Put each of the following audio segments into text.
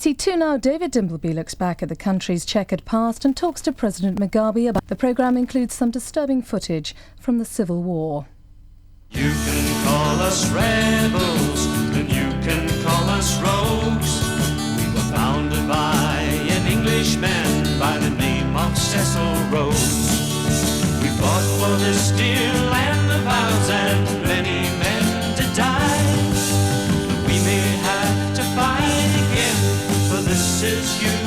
BBC2 now, David Dimbleby looks back at the country's checkered past and talks to President Mugabe about the programme includes some disturbing footage from the Civil War. You can call us rebels, and you can call us rogues. We were founded by an Englishman by the name of Cecil Rhodes. We fought for this dear land of ours and many men to die. But we may have to fight again, for this is UDI.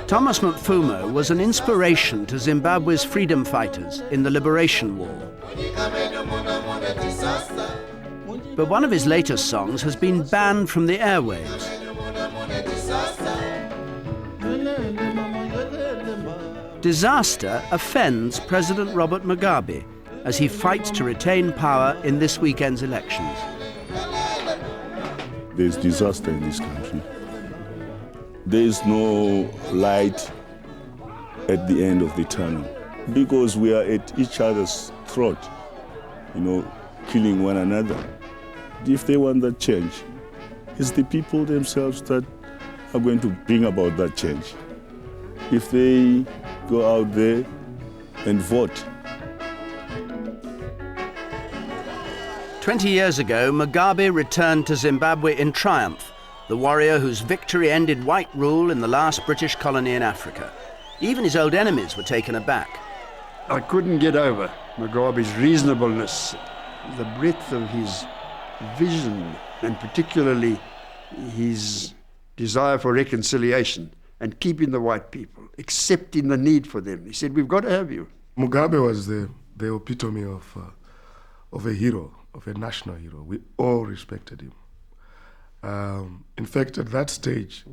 Thomas Mfumo was an inspiration to Zimbabwe's freedom fighters in the Liberation War. But one of his latest songs has been banned from the airwaves. Disaster offends President Robert Mugabe as he fights to retain power in this weekend's elections. There's disaster in this country. There is no light at the end of the tunnel because we are at each other's throat, killing one another. If they want that change, it's the people themselves that are going to bring about that change. If they go out there and vote. 20 years ago, Mugabe returned to Zimbabwe in triumph, the warrior whose victory ended white rule in the last British colony in Africa. Even his old enemies were taken aback. I couldn't get over Mugabe's reasonableness, the breadth of his vision, and particularly his desire for reconciliation and keeping the white people, accepting the need for them. He said, we've got to have you. Mugabe was the epitome of a hero, of a national hero. We all respected him. In fact, at that stage,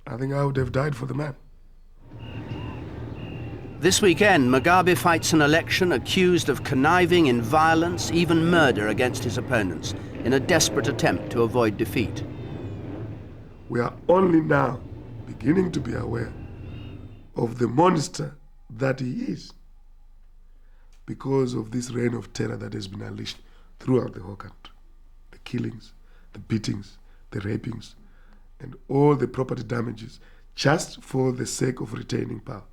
I think I would have died for the man. This weekend, Mugabe fights an election accused of conniving in violence, even murder against his opponents, in a desperate attempt to avoid defeat. We are only now beginning to be aware of the monster that he is because of this reign of terror that has been unleashed throughout the whole country. The killings, the beatings, the rapings, and all the property damages just for the sake of retaining power.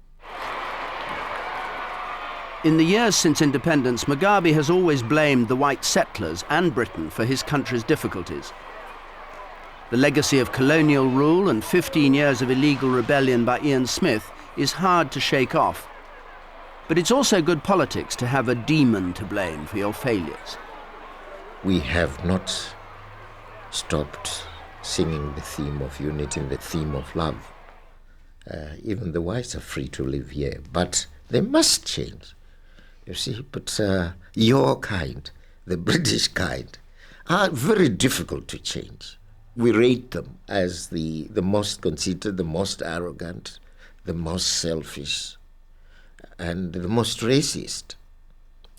In the years since independence, Mugabe has always blamed the white settlers and Britain for his country's difficulties. The legacy of colonial rule and 15 years of illegal rebellion by Ian Smith is hard to shake off. But it's also good politics to have a demon to blame for your failures. We have not stopped singing the theme of unity and the theme of love. Even the whites are free to live here, but they must change. You see, but your kind, the British kind, are very difficult to change. We rate them as the most conceited, the most arrogant, the most selfish, and the most racist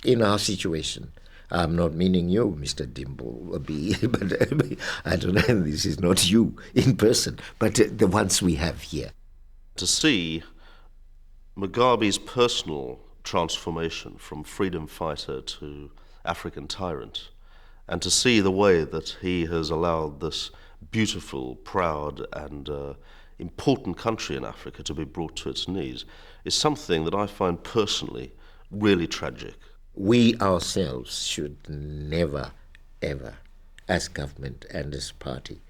in our situation. I'm not meaning you, Mr. Dimbleby, but I don't know, this is not you in person, but the ones we have here. To see Mugabe's personal transformation from freedom fighter to African tyrant, and to see the way that he has allowed this beautiful, proud, and important country in Africa to be brought to its knees, is something that I find personally really tragic. We ourselves should never, ever, as government and as party,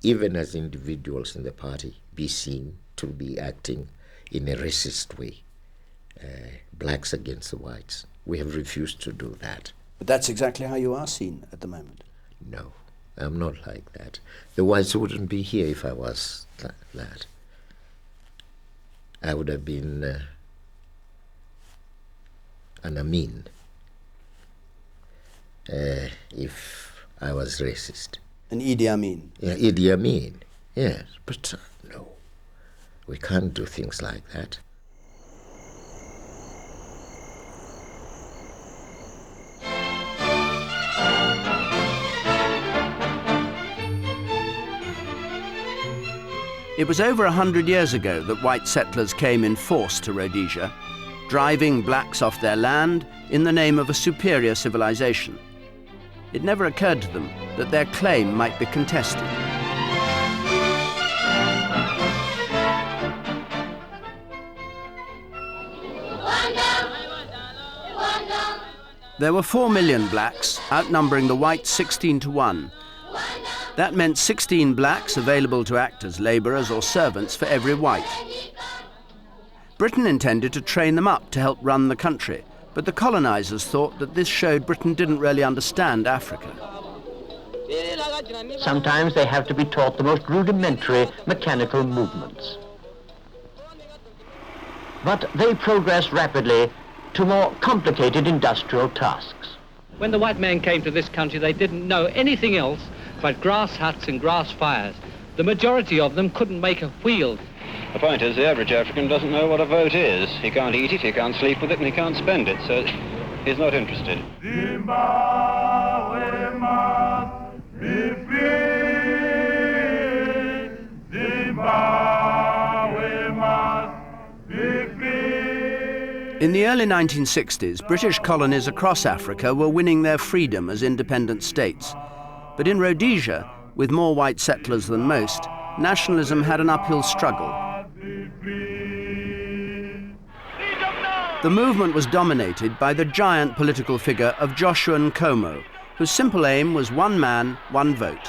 even as individuals in the party, be seen to be acting in a racist way. Blacks against the whites. We have refused to do that. But that's exactly how you are seen at the moment. No, I'm not like that. The whites wouldn't be here if I was that. I would have been an Amin if I was racist. An Idi Amin? Yeah, Idi Amin, yes. But no, we can't do things like that. It was over 100 years ago that white settlers came in force to Rhodesia, driving blacks off their land in the name of a superior civilization. It never occurred to them that their claim might be contested. There were 4 million blacks, outnumbering the whites 16 to 1. That meant 16 blacks available to act as labourers or servants for every white. Britain intended to train them up to help run the country, but the colonisers thought that this showed Britain didn't really understand Africa. Sometimes they have to be taught the most rudimentary mechanical movements. But they progress rapidly to more complicated industrial tasks. When the white man came to this country, they didn't know anything else but grass huts and grass fires. The majority of them couldn't make a wheel. The point is, the average African doesn't know what a vote is. He can't eat it, he can't sleep with it, and he can't spend it, so he's not interested. Zimbabwe must be free. Zimbabwe must be free. In the early 1960s, British colonies across Africa were winning their freedom as independent states. But in Rhodesia, with more white settlers than most, nationalism had an uphill struggle. The movement was dominated by the giant political figure of Joshua Nkomo, whose simple aim was one man, one vote.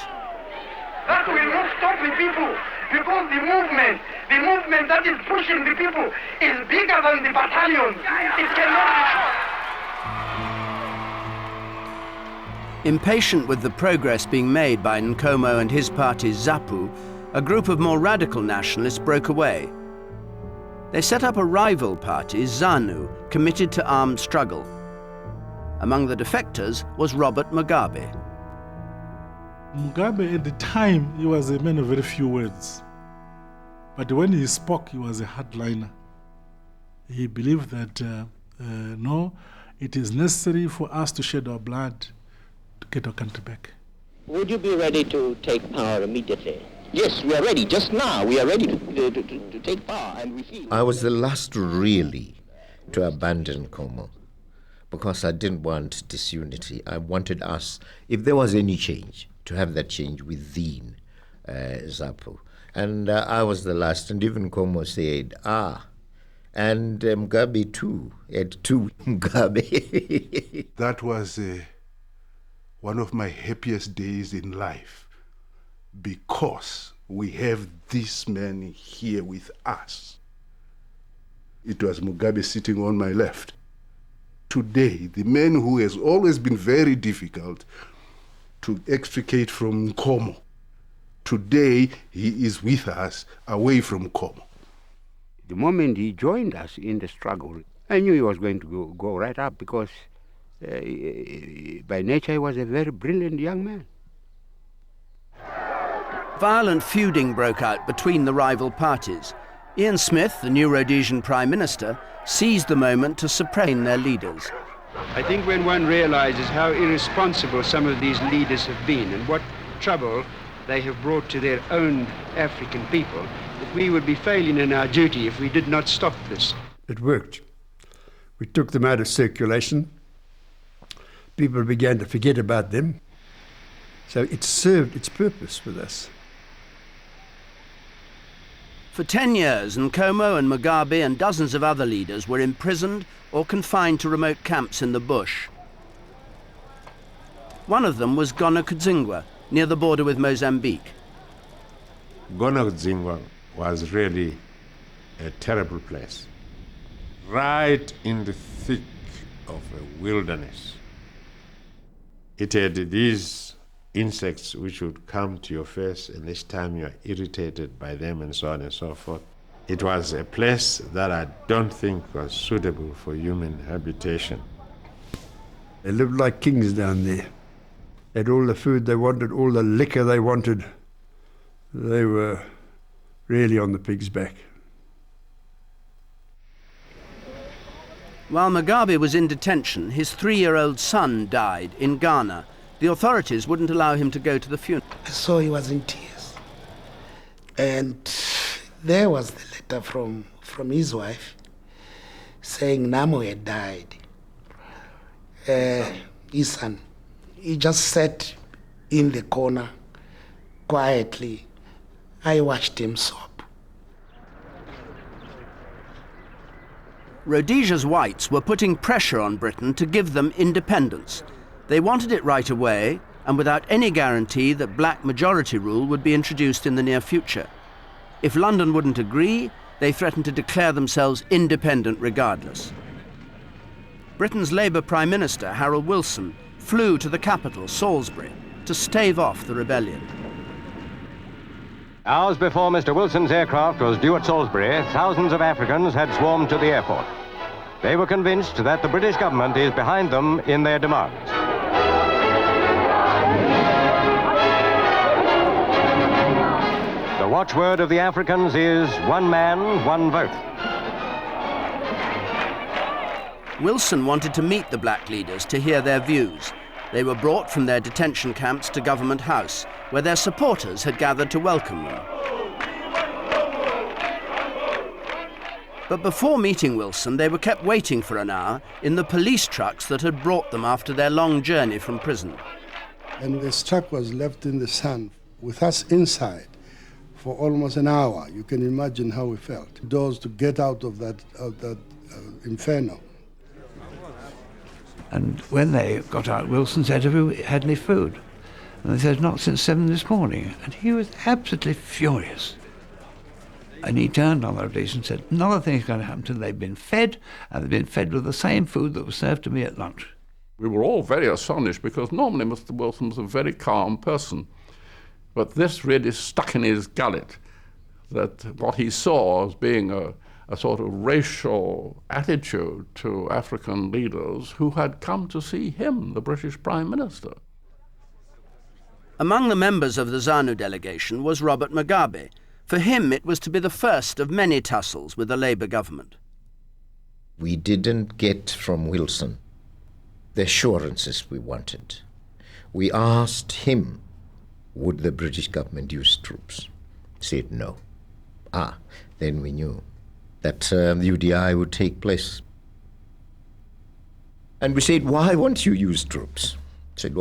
That will not stop the people, because the movement that is pushing the people is bigger than the battalion. It cannot be stopped. Impatient with the progress being made by Nkomo and his party's ZAPU, a group of more radical nationalists broke away. They set up a rival party, ZANU, committed to armed struggle. Among the defectors was Robert Mugabe. Mugabe at the time, he was a man of very few words. But when he spoke, he was a hardliner. He believed that, no, it is necessary for us to shed our blood to get our country back. Would you be ready to take power immediately? Yes, we are ready. Just now, we are ready to take power, and we feel... I was the last really to abandon Nkomo because I didn't want disunity. I wanted us, if there was any change, to have that change within ZAPU. And I was the last, and even Nkomo said, and Mugabe too, had two Mugabe. That was one of my happiest days in life, because we have this man here with us. It was Mugabe sitting on my left. Today, the man who has always been very difficult to extricate from Nkomo, today he is with us away from Nkomo. The moment he joined us in the struggle, I knew he was going to go right up, because by nature he was a very brilliant young man. Violent feuding broke out between the rival parties. Ian Smith, the new Rhodesian Prime Minister, seized the moment to suppress their leaders. I think when one realizes how irresponsible some of these leaders have been and what trouble they have brought to their own African people, that we would be failing in our duty if we did not stop this. It worked. We took them out of circulation. People began to forget about them. So it served its purpose with us. For 10 years, Nkomo and Mugabe and dozens of other leaders were imprisoned or confined to remote camps in the bush. One of them was Gonakuzingwa, near the border with Mozambique. Gonakuzingwa was really a terrible place, right in the thick of a wilderness. It had these insects which would come to your face, and each time you are irritated by them and so on and so forth. It was a place that I don't think was suitable for human habitation. They lived like kings down there. They had all the food they wanted, all the liquor they wanted. They were really on the pig's back. While Mugabe was in detention, his 3-year-old son died in Ghana. The authorities wouldn't allow him to go to the funeral. I saw he was in tears. And There was the letter from his wife saying Namo had died. His son. He just sat in the corner quietly. I watched him sob. Rhodesia's whites were putting pressure on Britain to give them independence. They wanted it right away, and without any guarantee that black majority rule would be introduced in the near future. If London wouldn't agree, they threatened to declare themselves independent regardless. Britain's Labour Prime Minister, Harold Wilson, flew to the capital, Salisbury, to stave off the rebellion. Hours before Mr. Wilson's aircraft was due at Salisbury, thousands of Africans had swarmed to the airport. They were convinced that the British government is behind them in their demands. The watchword of the Africans is one man, one vote. Wilson wanted to meet the black leaders to hear their views. They were brought from their detention camps to Government House, where their supporters had gathered to welcome them. But before meeting Wilson, they were kept waiting for an hour in the police trucks that had brought them after their long journey from prison. And this truck was left in the sun with us inside for almost an hour. You can imagine how we felt. Doors to get out of that inferno. And when they got out, Wilson said, "Have you had any food?" And they said, "Not since 7 this morning." And he was absolutely furious. And he turned on the Rhodesians and said, "Another thing is going to happen till they've been fed, and they've been fed with the same food that was served to me at lunch." We were all very astonished because normally Mr. Wilson was a very calm person. But this really stuck in his gullet, that what he saw as being a sort of racial attitude to African leaders who had come to see him, the British Prime Minister. Among the members of the ZANU delegation was Robert Mugabe. For him, it was to be the first of many tussles with the Labour government. We didn't get from Wilson the assurances we wanted. We asked him, would the British government use troops? He said no. Then we knew that the UDI would take place. And we said, why won't you use troops? He said,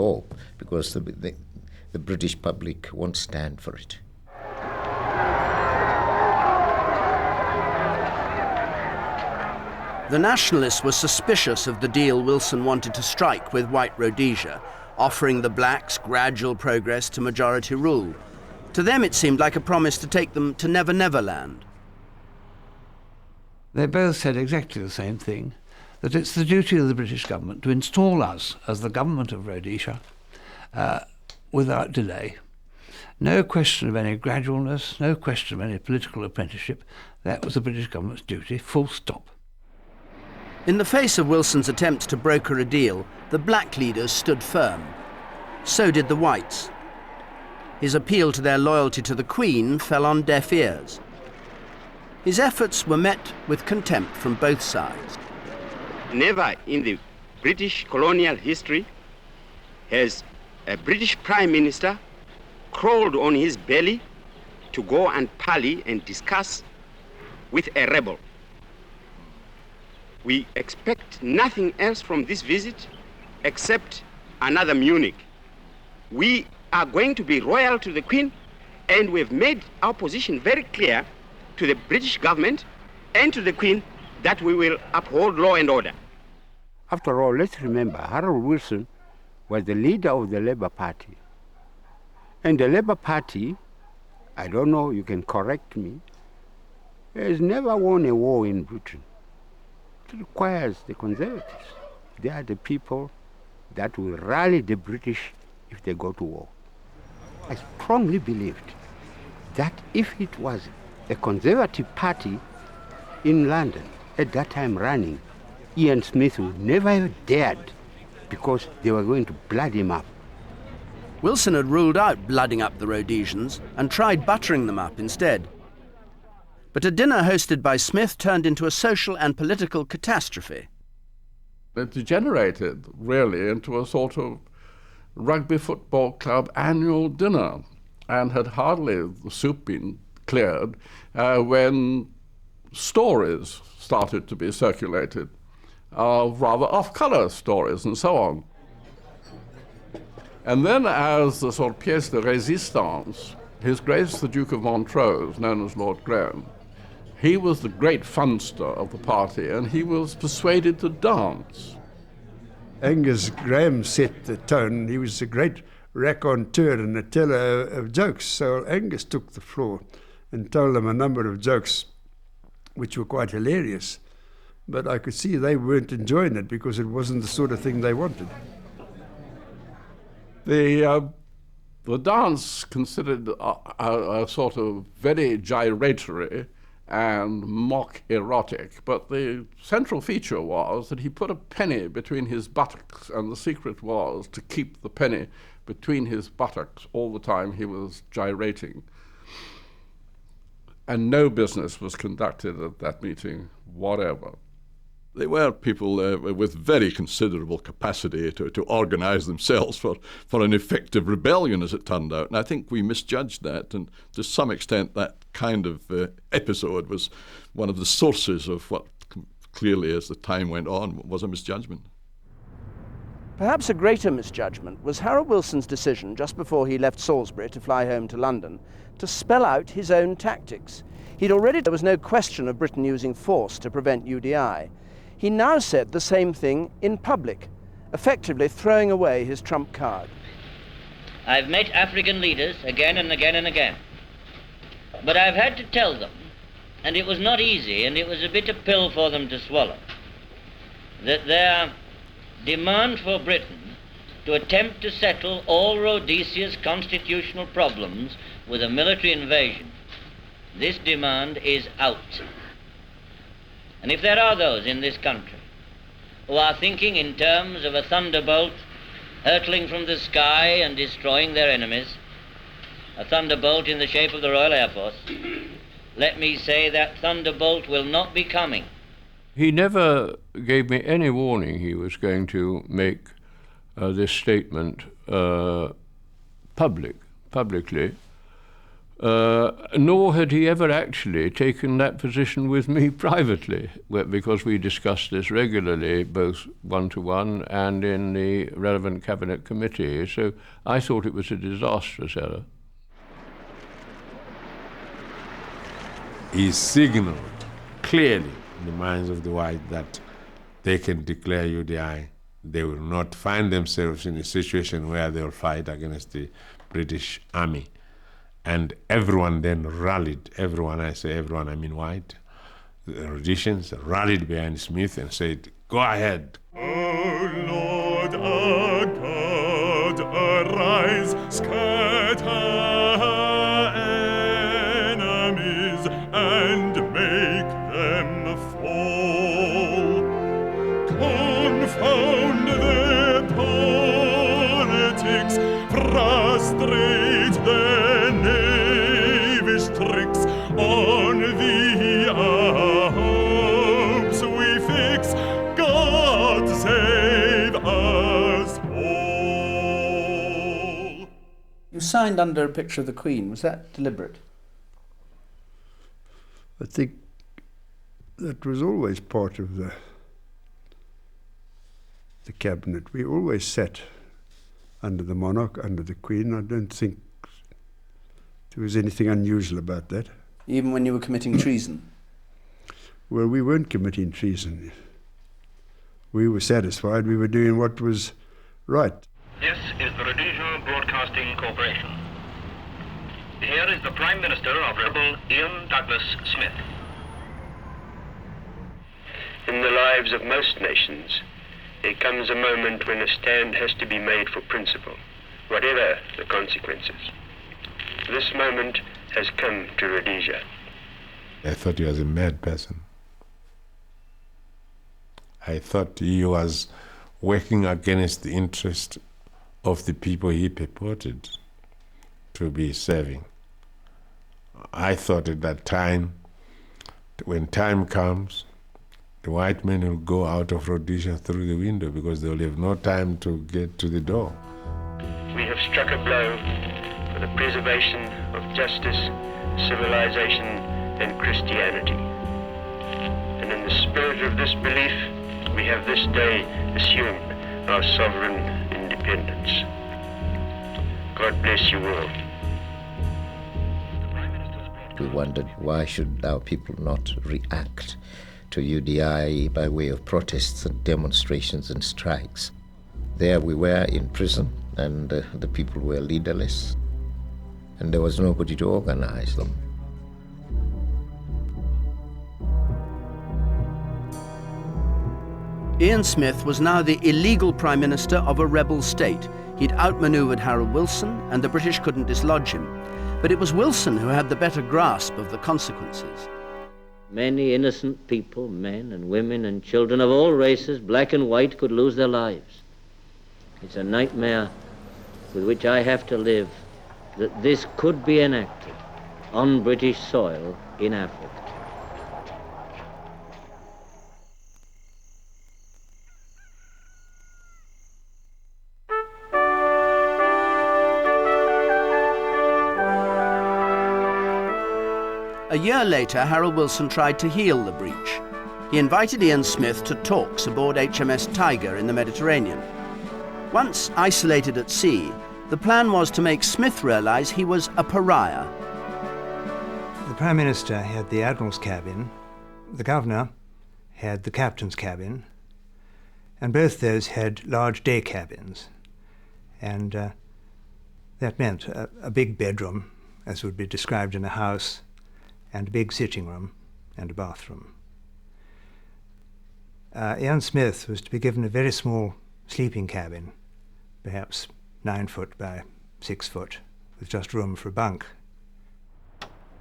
because the British public won't stand for it. The nationalists were suspicious of the deal Wilson wanted to strike with White Rhodesia, offering the blacks gradual progress to majority rule. To them it seemed like a promise to take them to Never Never Land. They both said exactly the same thing, that it's the duty of the British government to install us as the government of Rhodesia without delay. No question of any gradualness, no question of any political apprenticeship. That was the British government's duty, full stop. In the face of Wilson's attempts to broker a deal, the black leaders stood firm. So did the whites. His appeal to their loyalty to the Queen fell on deaf ears. His efforts were met with contempt from both sides. Never in the British colonial history has a British Prime Minister crawled on his belly to go and parley and discuss with a rebel. We expect nothing else from this visit except another Munich. We are going to be loyal to the Queen, and we've made our position very clear to the British government and to the Queen that we will uphold law and order. After all, let's remember, Harold Wilson was the leader of the Labour Party. And the Labour Party, I don't know, you can correct me, has never won a war in Britain. It requires the Conservatives. They are the people that will rally the British if they go to war. I strongly believed that if it was a Conservative Party in London at that time running, Ian Smith would never have dared, because they were going to blood him up. Wilson had ruled out blooding up the Rhodesians and tried buttering them up instead. But a dinner hosted by Smith turned into a social and political catastrophe. It degenerated, really, into a sort of rugby football club annual dinner, and had hardly the soup been cleared when stories started to be circulated, rather off-colour stories and so on. And then as the sort of pièce de résistance, His Grace the Duke of Montrose, known as Lord Graham, he was the great funster of the party, and he was persuaded to dance. Angus Graham set the tone. He was a great raconteur and a teller of jokes. So Angus took the floor and told them a number of jokes which were quite hilarious. But I could see they weren't enjoying it because it wasn't the sort of thing they wanted. The dance considered a sort of very gyratory and mock erotic, but the central feature was that he put a penny between his buttocks, and the secret was to keep the penny between his buttocks all the time he was gyrating. And no business was conducted at that meeting, whatever. They were people with very considerable capacity to organise themselves for an effective rebellion, as it turned out. And I think we misjudged that, and to some extent that kind of episode was one of the sources of what clearly, as the time went on, was a misjudgment. Perhaps a greater misjudgment was Harold Wilson's decision just before he left Salisbury to fly home to London to spell out his own tactics. There was no question of Britain using force to prevent UDI. He now said the same thing in public, effectively throwing away his trump card. I've met African leaders again and again and again, but I've had to tell them, and it was not easy, and it was a bitter pill for them to swallow, that their demand for Britain to attempt to settle all Rhodesia's constitutional problems with a military invasion, this demand is out. And if there are those in this country who are thinking in terms of a thunderbolt hurtling from the sky and destroying their enemies, a thunderbolt in the shape of the Royal Air Force, let me say that thunderbolt will not be coming. He never gave me any warning he was going to make this statement publicly. Nor had he ever actually taken that position with me privately, because we discussed this regularly, both one-to-one and in the relevant cabinet committee. So I thought it was a disastrous error. He signalled clearly in the minds of the white that they can declare UDI. They will not find themselves in a situation where they will fight against the British Army. And everyone then rallied. Everyone, I say everyone, I mean white. The Rhodesians rallied behind Smith and said, go ahead. Oh Lord our God, arise, scatter enemies and make them fall. Confound their politics, frustrate their knavish tricks. On thee our hopes we fix. God save us all. You signed under a picture of the Queen. Was that deliberate? I think that was always part of the cabinet. We always sat under the monarch, under the Queen. I don't think there was anything unusual about that. Even when you were committing treason? Well, we weren't committing treason. We were satisfied we were doing what was right. This is the Rhodesia Broadcasting Corporation. Here is the Prime Minister of Rebel Ian Douglas Smith. In the lives of most nations, there comes a moment when a stand has to be made for principle, whatever the consequences. This moment has come to Rhodesia. I thought he was a mad person. I thought he was working against the interest of the people he purported to be serving. I thought at that time, when time comes, the white men will go out of Rhodesia through the window because they will have no time to get to the door. We have struck a blow for the preservation of justice, civilization, and Christianity. And in the spirit of this belief, we have this day assumed our sovereign independence. God bless you all. We wondered, why should our people not react to UDI by way of protests and demonstrations and strikes? There we were in prison, and the people were leaderless, and there was nobody to organize them. Ian Smith was now the illegal Prime Minister of a rebel state. He'd outmaneuvered Harold Wilson, and the British couldn't dislodge him. But it was Wilson who had the better grasp of the consequences. Many innocent people, men and women and children of all races, black and white, could lose their lives. It's a nightmare with which I have to live, that this could be enacted on British soil in Africa. A year later, Harold Wilson tried to heal the breach. He invited Ian Smith to talks aboard HMS Tiger in the Mediterranean. Once isolated at sea, the plan was to make Smith realize he was a pariah. The Prime Minister had the Admiral's cabin, the Governor had the Captain's cabin, and both those had large day cabins. And that meant a big bedroom, as would be described in a house, and a big sitting room and a bathroom. Ian Smith was to be given a very small sleeping cabin, perhaps 9 foot by 6 foot, with just room for a bunk.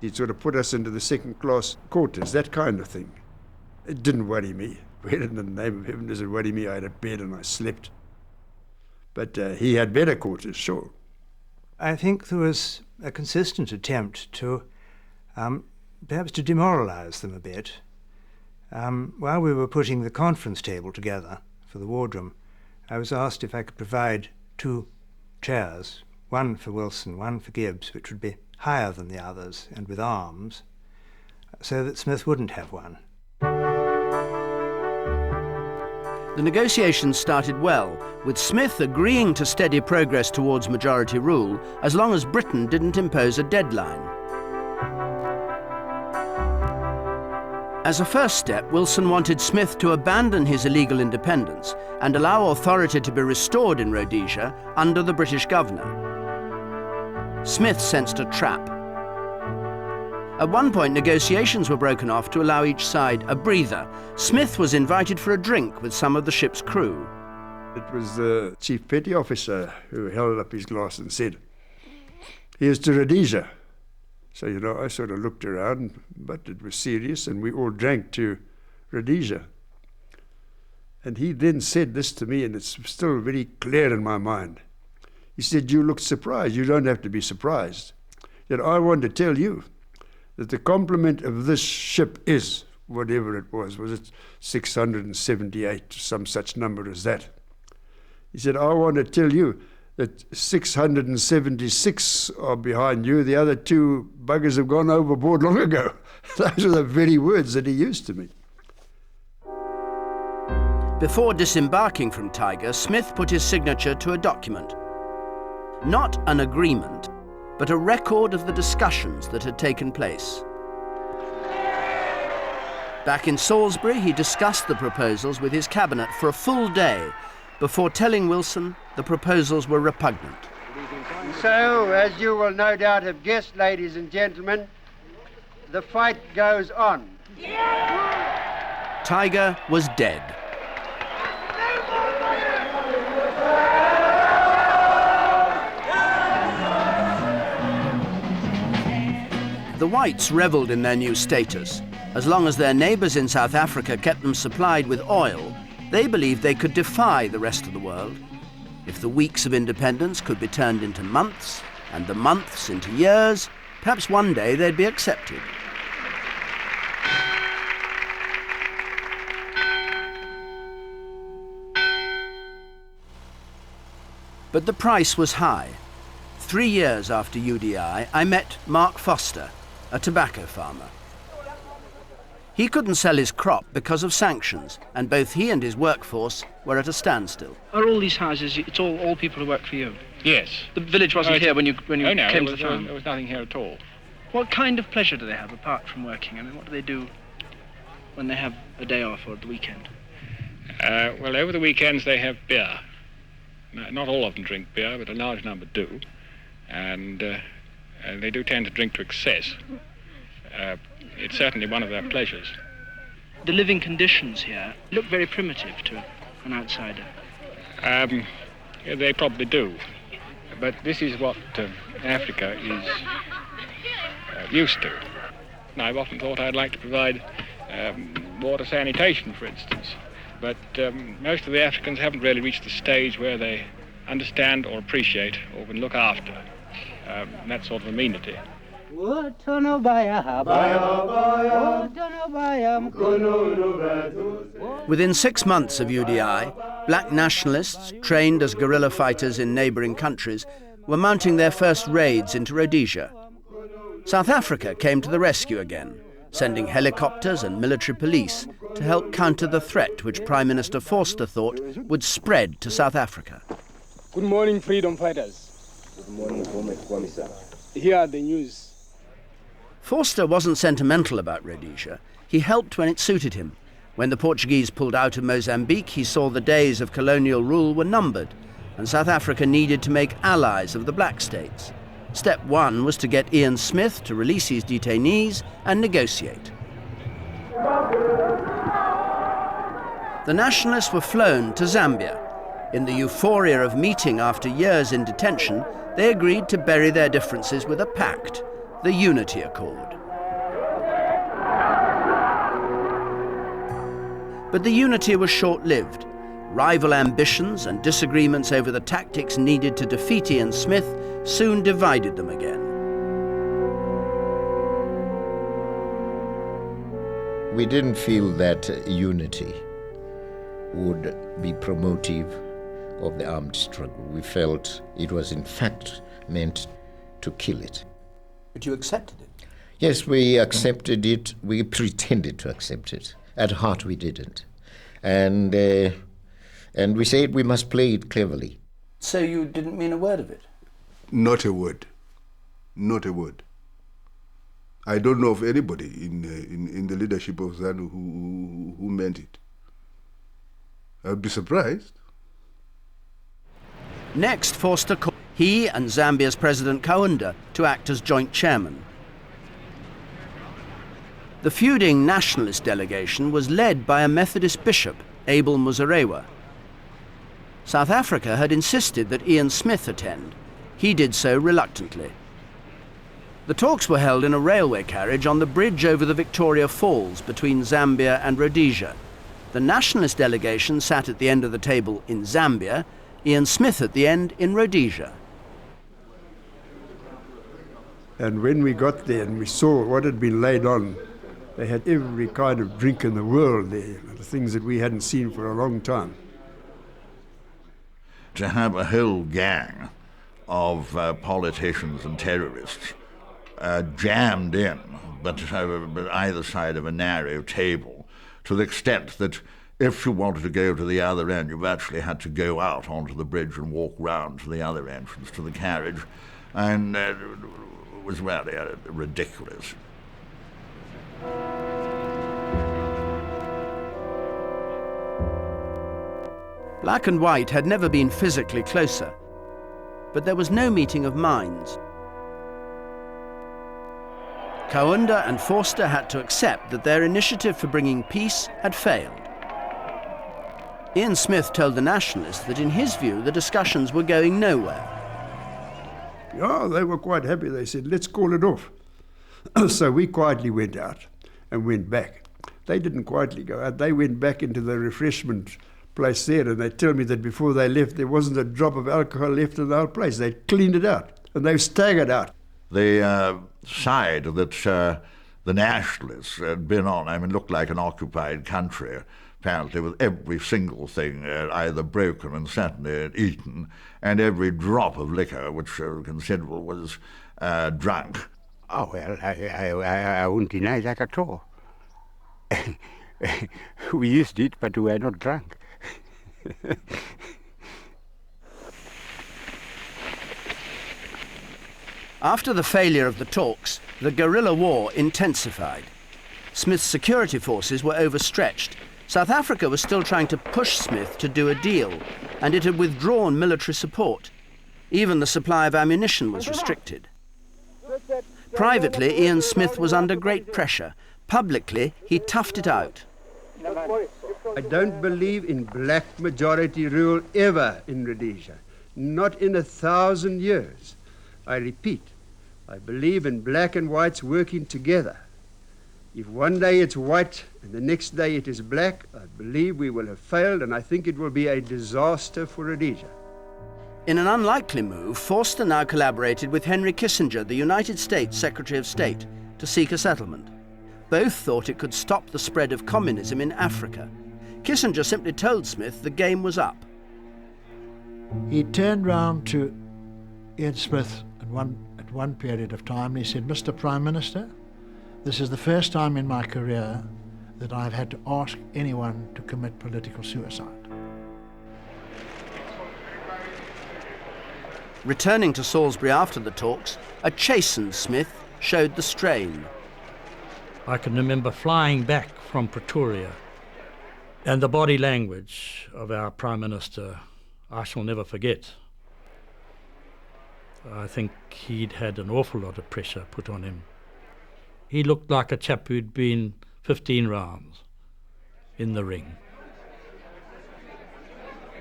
He'd sort of put us into the second-class quarters, that kind of thing. It didn't worry me. Where in the name of heaven does it worry me? I had a bed and I slept. But he had better quarters, sure. I think there was a consistent attempt to perhaps to demoralize them a bit. While we were putting the conference table together for the wardroom, I was asked if I could provide 2 chairs, one for Wilson, one for Gibbs, which would be higher than the others and with arms, so that Smith wouldn't have one. The negotiations started well, with Smith agreeing to steady progress towards majority rule as long as Britain didn't impose a deadline. As a first step, Wilson wanted Smith to abandon his illegal independence and allow authority to be restored in Rhodesia under the British governor. Smith sensed a trap. At one point, negotiations were broken off to allow each side a breather. Smith was invited for a drink with some of the ship's crew. It was the chief petty officer who held up his glass and said, "Here's to Rhodesia." So, you know, I sort of looked around, but it was serious, and we all drank to Rhodesia. And he then said this to me, and it's still very clear in my mind. He said, "You look surprised. You don't have to be surprised. Yet I want to tell you that the complement of this ship is, whatever it was it 678, some such number as that?" He said, "I want to tell you that 676 are behind you. The other 2 buggers have gone overboard long ago." Those are the very words that he used to me. Before disembarking from Tiger, Smith put his signature to a document. Not an agreement, but a record of the discussions that had taken place. Back in Salisbury, he discussed the proposals with his cabinet for a full day before telling Wilson the proposals were repugnant. So, as you will no doubt have guessed, ladies and gentlemen, the fight goes on. Tiger was dead. The whites revelled in their new status. As long as their neighbours in South Africa kept them supplied with oil, they believed they could defy the rest of the world. If the weeks of independence could be turned into months, and the months into years, perhaps one day they'd be accepted. But the price was high. 3 years after UDI, I met Mark Foster, a tobacco farmer. He couldn't sell his crop because of sanctions, and both he and his workforce were at a standstill. Are all these houses, it's all people who work for you? Yes. The village wasn't here when you came to the farm? There was nothing here at all. What kind of pleasure do they have apart from working? I mean, what do they do when they have a day off or at the weekend? Well, over the weekends they have beer. Not all of them drink beer, but a large number do. And they do tend to drink to excess. It's certainly one of their pleasures. The living conditions here look very primitive to an outsider. They probably do. But this is what Africa is used to. And I've often thought I'd like to provide water sanitation, for instance. But most of the Africans haven't really reached the stage where they understand or appreciate or can look after that sort of amenity. Within 6 months of UDI, black nationalists, trained as guerrilla fighters in neighbouring countries, were mounting their first raids into Rhodesia. South Africa came to the rescue again, sending helicopters and military police to help counter the threat which Prime Minister Forster thought would spread to South Africa. Good morning, freedom fighters. Good morning, Commissar. Here are the news. Forster wasn't sentimental about Rhodesia. He helped when it suited him. When the Portuguese pulled out of Mozambique, he saw the days of colonial rule were numbered, and South Africa needed to make allies of the black states. Step one was to get Ian Smith to release his detainees and negotiate. The nationalists were flown to Zambia. In the euphoria of meeting after years in detention, they agreed to bury their differences with a pact, the Unity Accord. But the unity was short-lived. Rival ambitions and disagreements over the tactics needed to defeat Ian Smith soon divided them again. We didn't feel that unity would be promotive of the armed struggle. We felt it was in fact meant to kill it. But you accepted it? Yes, we accepted it. We pretended to accept it. At heart, we didn't. And we said we must play it cleverly. So you didn't mean a word of it? Not a word. Not a word. I don't know of anybody in the leadership of ZANU who meant it. I'd be surprised. Next, Forster called he and Zambia's President Kaunda to act as joint chairman. The feuding nationalist delegation was led by a Methodist bishop, Abel Muzarewa. South Africa had insisted that Ian Smith attend. He did so reluctantly. The talks were held in a railway carriage on the bridge over the Victoria Falls between Zambia and Rhodesia. The nationalist delegation sat at the end of the table in Zambia, Ian Smith at the end in Rhodesia. And when we got there and we saw what had been laid on, they had every kind of drink in the world there, the things that we hadn't seen for a long time. To have a whole gang of politicians and terrorists jammed in, but either side of a narrow table, to the extent that if you wanted to go to the other end, you actually had to go out onto the bridge and walk round to the other entrance to the carriage, and it was really ridiculous. Black and white had never been physically closer, but there was no meeting of minds. Kaunda and Forster had to accept that their initiative for bringing peace had failed. Ian Smith told the nationalists that in his view the discussions were going nowhere. Yeah, they were quite happy. They said, let's call it off. So we quietly went out and went back. They didn't quietly go out. They went back into the refreshment place there, and they tell me that before they left there wasn't a drop of alcohol left in the whole place. They cleaned it out, and they staggered out. The side that the nationalists had been on, looked like an occupied country apparently with every single thing either broken and certainly eaten, and every drop of liquor, which considerable, was drunk. Oh, well, I won't deny that at all. We used it, but we were not drunk. After the failure of the talks, the guerrilla war intensified. Smith's security forces were overstretched. South Africa was still trying to push Smith to do a deal, and it had withdrawn military support. Even the supply of ammunition was restricted. Privately, Ian Smith was under great pressure. Publicly, he toughed it out. I don't believe in black majority rule ever in Rhodesia, not in 1,000 years. I repeat, I believe in black and whites working together. If one day it's white and the next day it is black, I believe we will have failed, and I think it will be a disaster for Rhodesia. In an unlikely move, Forster now collaborated with Henry Kissinger, the United States Secretary of State, to seek a settlement. Both thought it could stop the spread of communism in Africa. Kissinger simply told Smith the game was up. He turned round to Ian Smith at one period of time and he said, "Mr. Prime Minister, this is the first time in my career that I've had to ask anyone to commit political suicide." Returning to Salisbury after the talks, a chastened Smith showed the strain. I can remember flying back from Pretoria, and the body language of our Prime Minister I shall never forget. I think he'd had an awful lot of pressure put on him. He looked like a chap who'd been 15 rounds in the ring.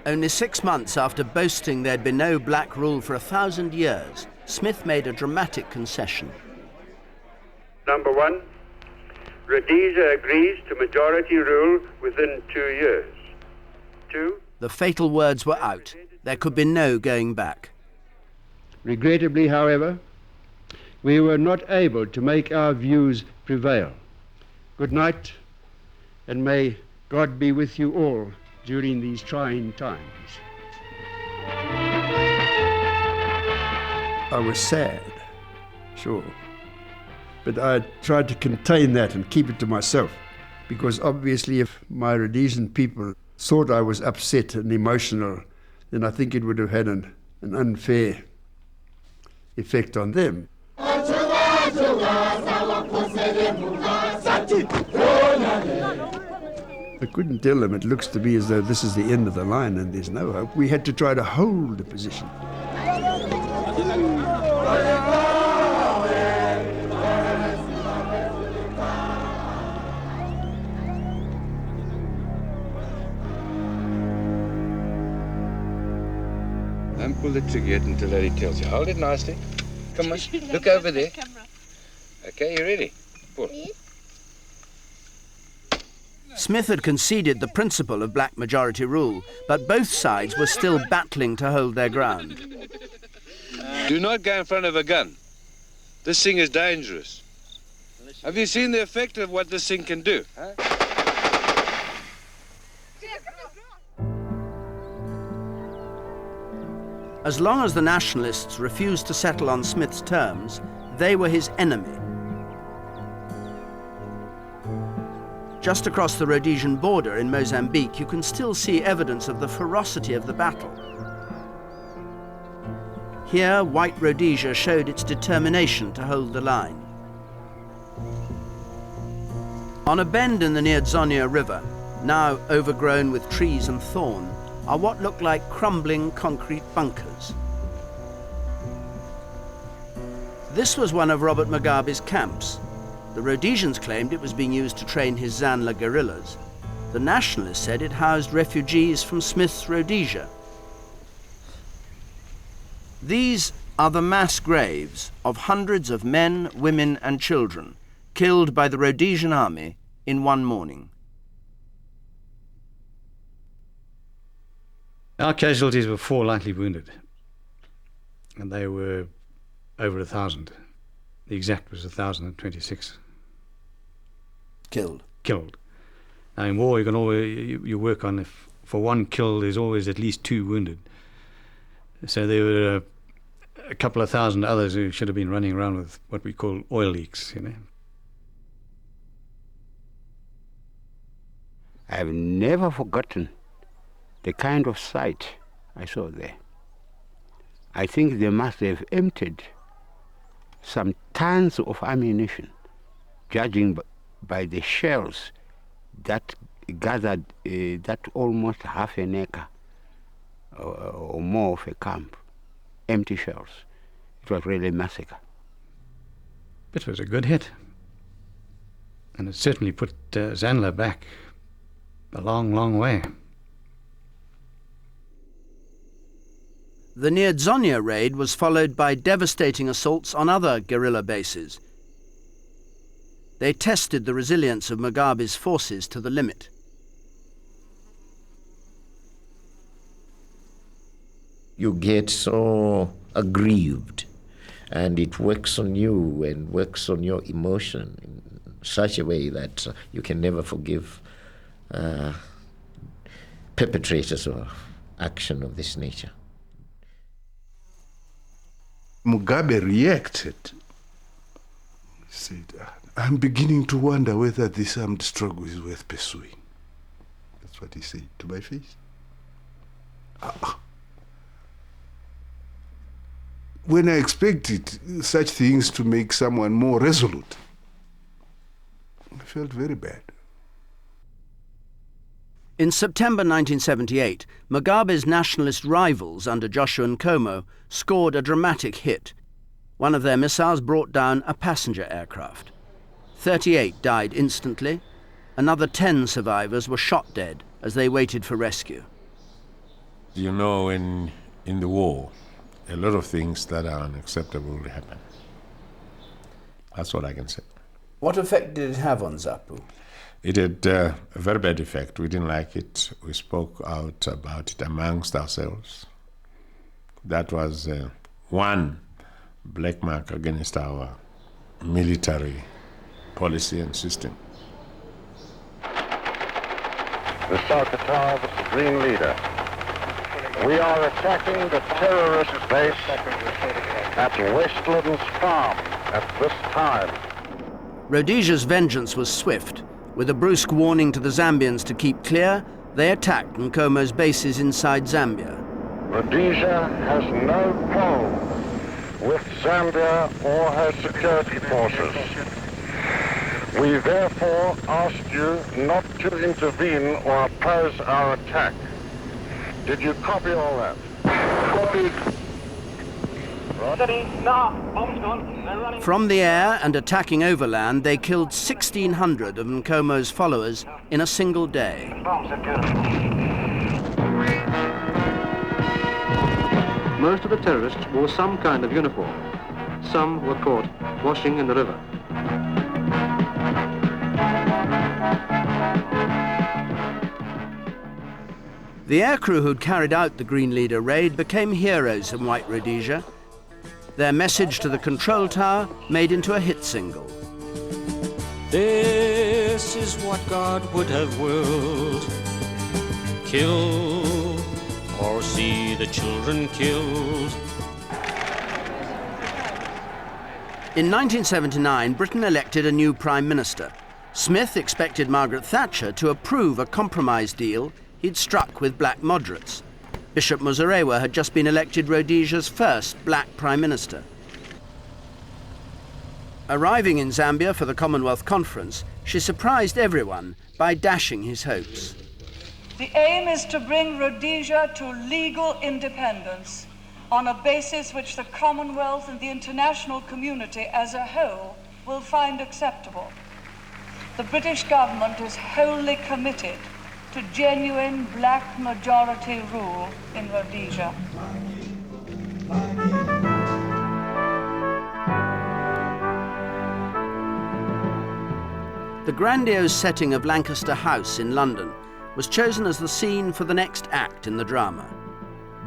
Only 6 months after boasting there'd been no black rule for 1,000 years, Smith made a dramatic concession. Number one, Rhodesia agrees to majority rule within 2 years. 2. The fatal words were out. There could be no going back. Regrettably, however, we were not able to make our views prevail. Good night, and may God be with you all during these trying times. I was sad, sure. But I tried to contain that and keep it to myself, because obviously if my Rhodesian people thought I was upset and emotional, then I think it would have had an unfair effect on them. I couldn't tell them, it looks to me as though this is the end of the line and there's no hope. We had to try to hold the position. Don't pull the trigger yet until Daddy tells you. Hold it nicely. Come on, look over there. Okay, you ready? Pull. Smith had conceded the principle of black majority rule, but both sides were still battling to hold their ground. Do not go in front of a gun. This thing is dangerous. Have you seen the effect of what this thing can do? Huh? As long as the nationalists refused to settle on Smith's terms, they were his enemy. Just across the Rhodesian border in Mozambique, you can still see evidence of the ferocity of the battle. Here, white Rhodesia showed its determination to hold the line. On a bend in the near Dzonia River, now overgrown with trees and thorn, are what look like crumbling concrete bunkers. This was one of Robert Mugabe's camps. The Rhodesians claimed it was being used to train his Zanla guerrillas. The nationalists said it housed refugees from Smith's Rhodesia. These are the mass graves of hundreds of men, women and children killed by the Rhodesian army in one morning. Our casualties were 4 lightly wounded, and they were over 1,000. The exact was 1,026. Killed. Now in war, you can always you work on if for one kill, there's always at least 2 wounded. So there were a couple of thousand others who should have been running around with what we call oil leaks, you know. I've never forgotten the kind of sight I saw there. I think they must have emptied some tons of ammunition, judging by the shells that gathered that almost half an acre or more of a camp, empty shells. It was really a massacre. It was a good hit. And it certainly put Zandler back a long, long way. The near Dzonia raid was followed by devastating assaults on other guerrilla bases. They tested the resilience of Mugabe's forces to the limit. You get so aggrieved, and it works on you and works on your emotion in such a way that you can never forgive perpetrators of action of this nature. Mugabe reacted. He said, I'm beginning to wonder whether this armed struggle is worth pursuing. That's what he said to my face. When I expected such things to make someone more resolute, I felt very bad. In September 1978, Mugabe's nationalist rivals under Joshua Nkomo scored a dramatic hit. One of their missiles brought down a passenger aircraft. 38 died instantly. Another 10 survivors were shot dead as they waited for rescue. You know, in the war, a lot of things that are unacceptable will happen. That's what I can say. What effect did it have on ZAPU? It had a very bad effect. We didn't like it. We spoke out about it amongst ourselves. That was one black mark against our military policy and system. The Sakata, the Supreme Leader. We are attacking the terrorist base at Westlands Farm at this time. Rhodesia's vengeance was swift. With a brusque warning to the Zambians to keep clear, they attacked Nkomo's bases inside Zambia. Rhodesia has no quarrel with Zambia or her security forces. We therefore ask you not to intervene or oppose our attack. Did you copy all that? Copied. From the air and attacking overland, they killed 1,600 of Nkomo's followers in a single day. Most of the terrorists wore some kind of uniform. Some were caught washing in the river. The aircrew who'd carried out the Green Leader raid became heroes in White Rhodesia. Their message to the control tower made into a hit single. This is what God would have willed. Kill or see the children killed. In 1979, Britain elected a new Prime Minister. Smith expected Margaret Thatcher to approve a compromise deal he'd struck with black moderates. Bishop Muzarewa had just been elected Rhodesia's first black Prime Minister. Arriving in Zambia for the Commonwealth Conference, she surprised everyone by dashing his hopes. The aim is to bring Rhodesia to legal independence on a basis which the Commonwealth and the international community as a whole will find acceptable. The British government is wholly committed to genuine black majority rule in Rhodesia. The grandiose setting of Lancaster House in London was chosen as the scene for the next act in the drama.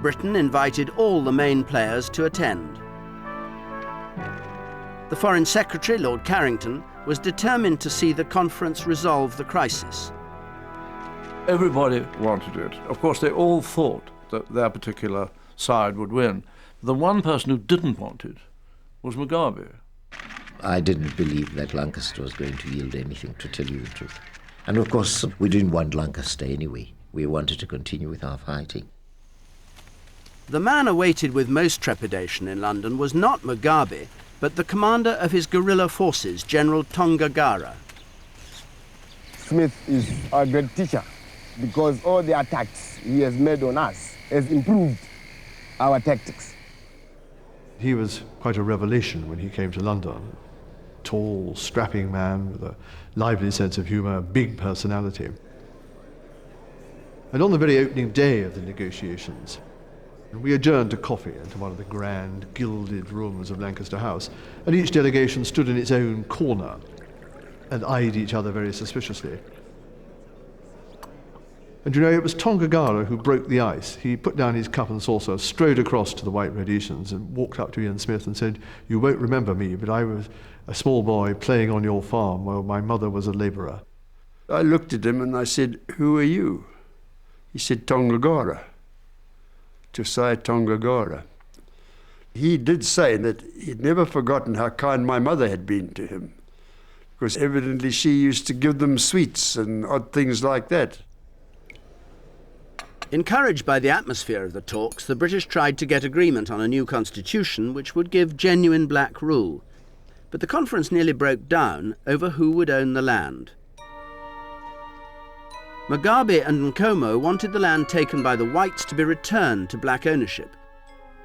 Britain invited all the main players to attend. The Foreign Secretary, Lord Carrington, was determined to see the conference resolve the crisis. Everybody wanted it. Of course, they all thought that their particular side would win. The one person who didn't want it was Mugabe. I didn't believe that Lancaster was going to yield anything, to tell you the truth. And of course, we didn't want Lancaster anyway. We wanted to continue with our fighting. The man awaited with most trepidation in London was not Mugabe, but the commander of his guerrilla forces, General Tongagara. Smith is our great teacher because all the attacks he has made on us has improved our tactics. He was quite a revelation when he came to London. Tall, strapping man with a lively sense of humour, big personality. And on the very opening day of the negotiations, we adjourned to coffee into one of the grand, gilded rooms of Lancaster House, and each delegation stood in its own corner and eyed each other very suspiciously. And you know, it was Tongagara who broke the ice. He put down his cup and saucer, strode across to the White Rhodesians and walked up to Ian Smith and said, "You won't remember me, but I was a small boy playing on your farm while my mother was a labourer." I looked at him and I said, "Who are you?" He said, "Tongagara." Josiah Tongagara. He did say that he'd never forgotten how kind my mother had been to him, because evidently she used to give them sweets and odd things like that. Encouraged by the atmosphere of the talks, the British tried to get agreement on a new constitution which would give genuine black rule. But the conference nearly broke down over who would own the land. Mugabe and Nkomo wanted the land taken by the whites to be returned to black ownership.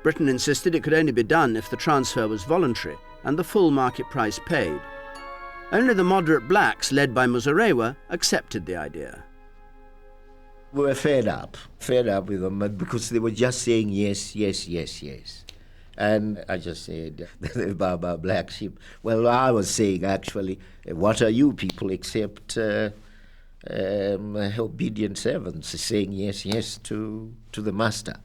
Britain insisted it could only be done if the transfer was voluntary and the full market price paid. Only the moderate blacks, led by Muzorewa, accepted the idea. We were fed up with them because they were just saying yes, yes, yes, yes. And I just said, Baba, black sheep. Well, I was saying, actually, what are you people except obedient servants saying yes, yes to the master?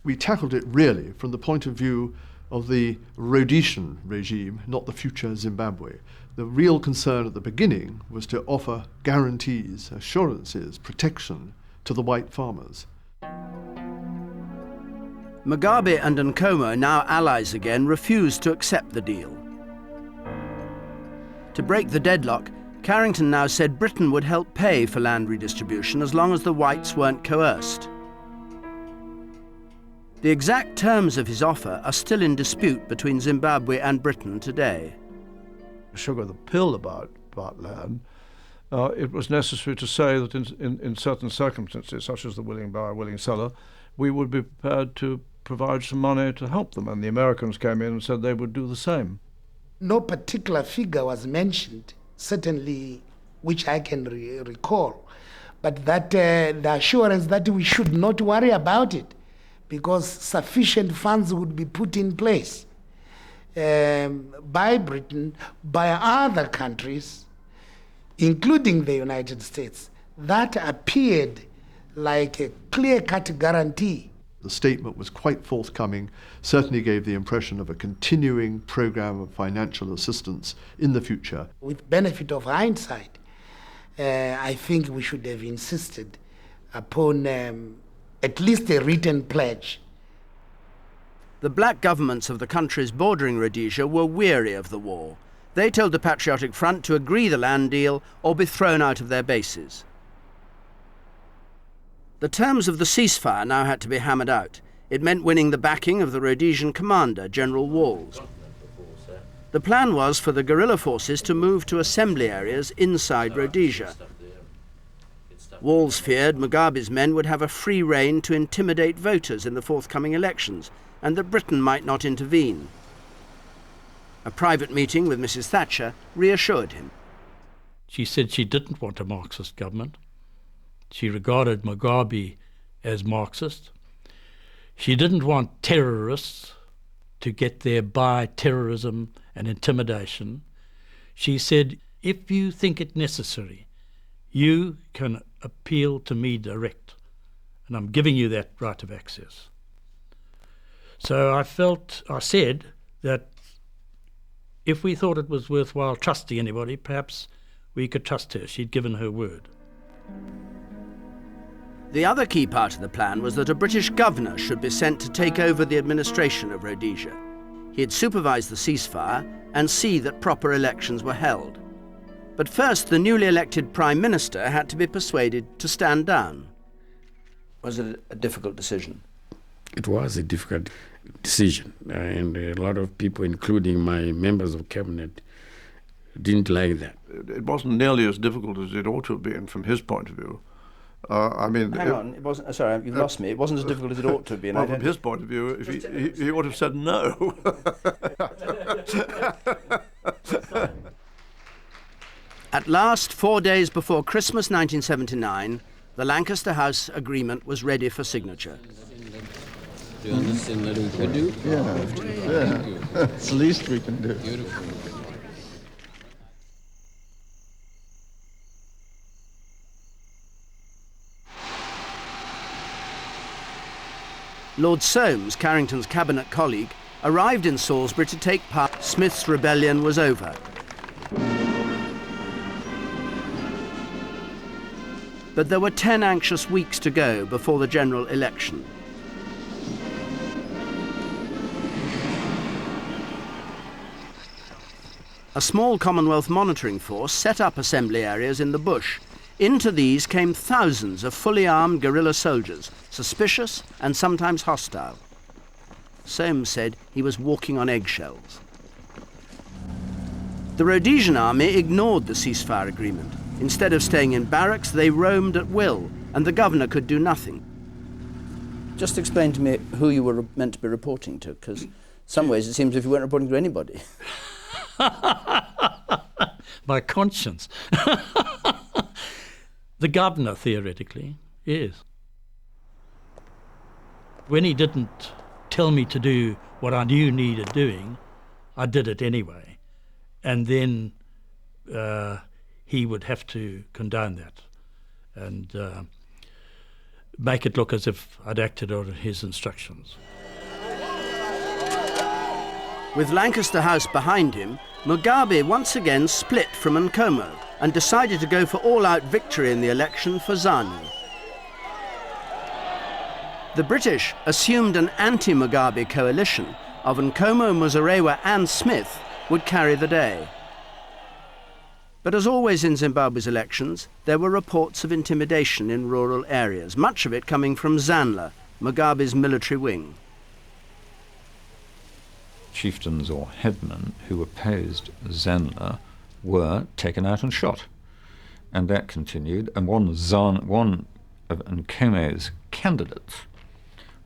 We tackled it really from the point of view of the Rhodesian regime, not the future Zimbabwe. The real concern at the beginning was to offer guarantees, assurances, protection to the white farmers. Mugabe and Nkomo, now allies again, refused to accept the deal. To break the deadlock, Carrington now said Britain would help pay for land redistribution as long as the whites weren't coerced. The exact terms of his offer are still in dispute between Zimbabwe and Britain today. Sugar the pill about land. It was necessary to say that in certain circumstances, such as the willing buyer, willing seller, we would be prepared to provide some money to help them. And the Americans came in and said they would do the same. No particular figure was mentioned, certainly which I can recall, but that the assurance that we should not worry about it because sufficient funds would be put in place by Britain, by other countries, including the United States. That appeared like a clear-cut guarantee. The statement was quite forthcoming, certainly gave the impression of a continuing program of financial assistance in the future. With benefit of hindsight, I think we should have insisted upon at least a written pledge. The black governments of the countries bordering Rhodesia were weary of the war. They told the Patriotic Front to agree the land deal or be thrown out of their bases. The terms of the ceasefire now had to be hammered out. It meant winning the backing of the Rhodesian commander, General Walls. The plan was for the guerrilla forces to move to assembly areas inside Rhodesia. Walls feared Mugabe's men would have a free rein to intimidate voters in the forthcoming elections, and that Britain might not intervene. A private meeting with Mrs. Thatcher reassured him. She said she didn't want a Marxist government. She regarded Mugabe as Marxist. She didn't want terrorists to get there by terrorism and intimidation. She said, if you think it necessary, you can appeal to me direct, and I'm giving you that right of access. So I said that if we thought it was worthwhile trusting anybody, perhaps we could trust her. She'd given her word. The other key part of the plan was that a British governor should be sent to take over the administration of Rhodesia. He'd supervise the ceasefire and see that proper elections were held. But first, the newly elected Prime Minister had to be persuaded to stand down. Was it a difficult decision? It was a difficult decision, and a lot of people, including my members of cabinet, didn't like that. It wasn't nearly as difficult as it ought to have been from his point of view. Hang on, it wasn't. Sorry, you've lost me. It wasn't as difficult as it ought to have been. Well, from his point of view, if he would have said no. At last, 4 days before Christmas 1979, the Lancaster House Agreement was ready for signature. Do you understand what we could do? Yeah. It's the least we can do. Beautiful. Lord Soames, Carrington's cabinet colleague, arrived in Salisbury to take part. Smith's rebellion was over. But there were 10 anxious weeks to go before the general election. A small Commonwealth monitoring force set up assembly areas in the bush. Into these came thousands of fully armed guerrilla soldiers, suspicious and sometimes hostile. Soames said he was walking on eggshells. The Rhodesian army ignored the ceasefire agreement. Instead of staying in barracks, they roamed at will, and the governor could do nothing. Just explain to me who you were meant to be reporting to, because in some ways it seems as if you weren't reporting to anybody. My conscience. The governor, theoretically, yes. When he didn't tell me to do what I knew needed doing, I did it anyway. And then he would have to condone that and make it look as if I'd acted on his instructions. With Lancaster House behind him, Mugabe once again split from Nkomo and decided to go for all-out victory in the election for ZANU. The British assumed an anti-Mugabe coalition of Nkomo, Muzorewa and Smith would carry the day. But as always in Zimbabwe's elections, there were reports of intimidation in rural areas, much of it coming from ZANLA, Mugabe's military wing. Chieftains or headmen who opposed ZANLA were taken out and shot. And that continued, and one of Nkomo's candidates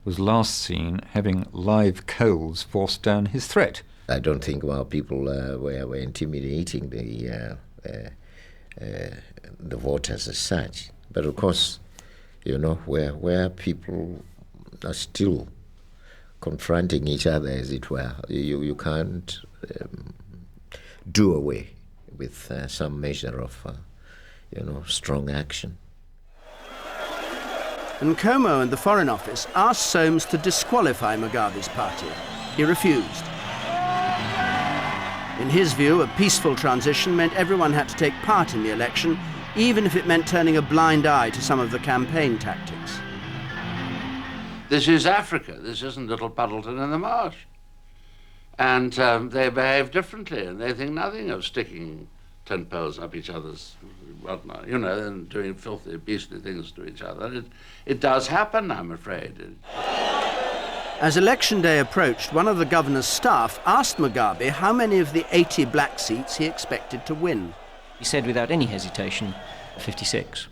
was last seen having live coals forced down his throat. I don't think our people were intimidating the voters as such. But of course, you know, where people are still confronting each other, as it were, you can't do away with some measure of, strong action. Nkomo and the Foreign Office asked Soames to disqualify Mugabe's party. He refused. In his view, a peaceful transition meant everyone had to take part in the election, even if it meant turning a blind eye to some of the campaign tactics. This is Africa. This isn't little Puddleton in the marsh. And they behave differently, and they think nothing of sticking tin poles up each other's whatnot, and doing filthy, beastly things to each other. It does happen, I'm afraid. As election day approached, one of the governor's staff asked Mugabe how many of the 80 black seats he expected to win. He said without any hesitation, 56.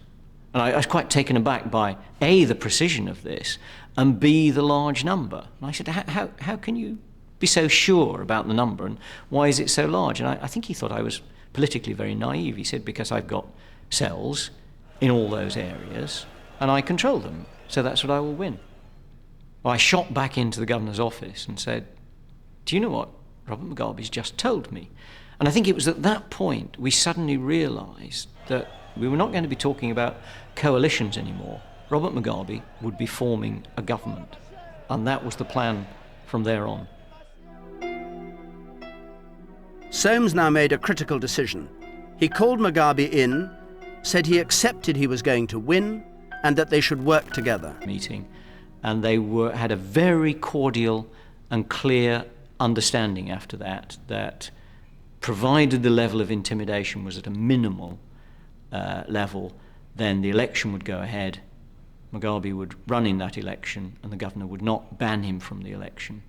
And I was quite taken aback by A, the precision of this, and B, the large number. And I said, how can you be so sure about the number, and why is it so large? And I think he thought I was politically very naive. He said, because I've got cells in all those areas, and I control them, so that's what I will win. Well, I shot back into the governor's office and said, do you know what Robert Mugabe's just told me? And I think it was at that point we suddenly realised that we were not going to be talking about coalitions anymore. Robert Mugabe would be forming a government, and that was the plan from there on. Soames now made a critical decision. He called Mugabe in, said he accepted he was going to win, and that they should work together. Meeting, and they had a very cordial and clear understanding after that, that provided the level of intimidation was at a minimal level, then the election would go ahead, Mugabe would run in that election, and the governor would not ban him from the election.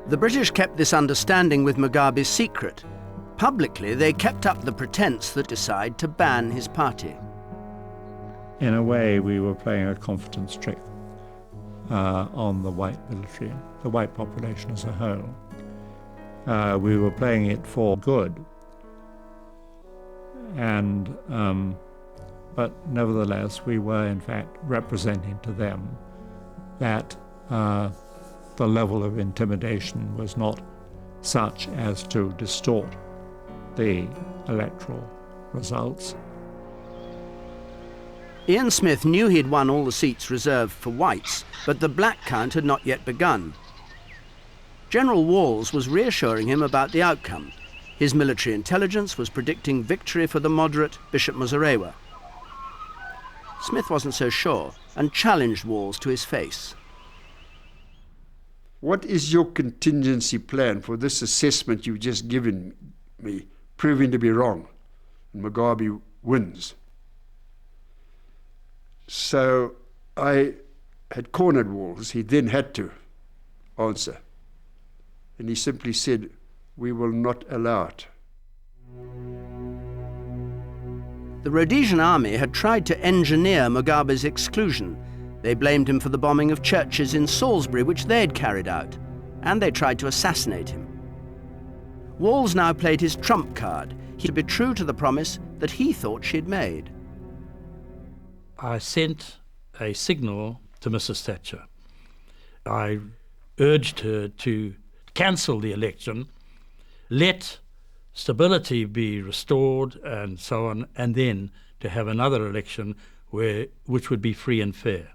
The British kept this understanding with Mugabe secret. Publicly, they kept up the pretense that decide to ban his party. In a way, we were playing a confidence trick on the white military, the white population as a whole. We were playing it for good, and but nevertheless, we were in fact representing to them that the level of intimidation was not such as to distort the electoral results. Ian Smith knew he'd won all the seats reserved for whites, but the black count had not yet begun. General Walls was reassuring him about the outcome. His military intelligence was predicting victory for the moderate Bishop Muzarewa. Smith wasn't so sure and challenged Walls to his face. What is your contingency plan for this assessment you've just given me, proving to be wrong, and Mugabe wins? So I had cornered Walls. He then had to answer. And he simply said, "We will not allow it." The Rhodesian army had tried to engineer Mugabe's exclusion. They blamed him for the bombing of churches in Salisbury, which they'd carried out, and they tried to assassinate him. Walls now played his trump card. He would be true to the promise that he thought she'd made. I sent a signal to Mrs. Thatcher. I urged her to cancel the election, let stability be restored and so on, and then to have another election which would be free and fair.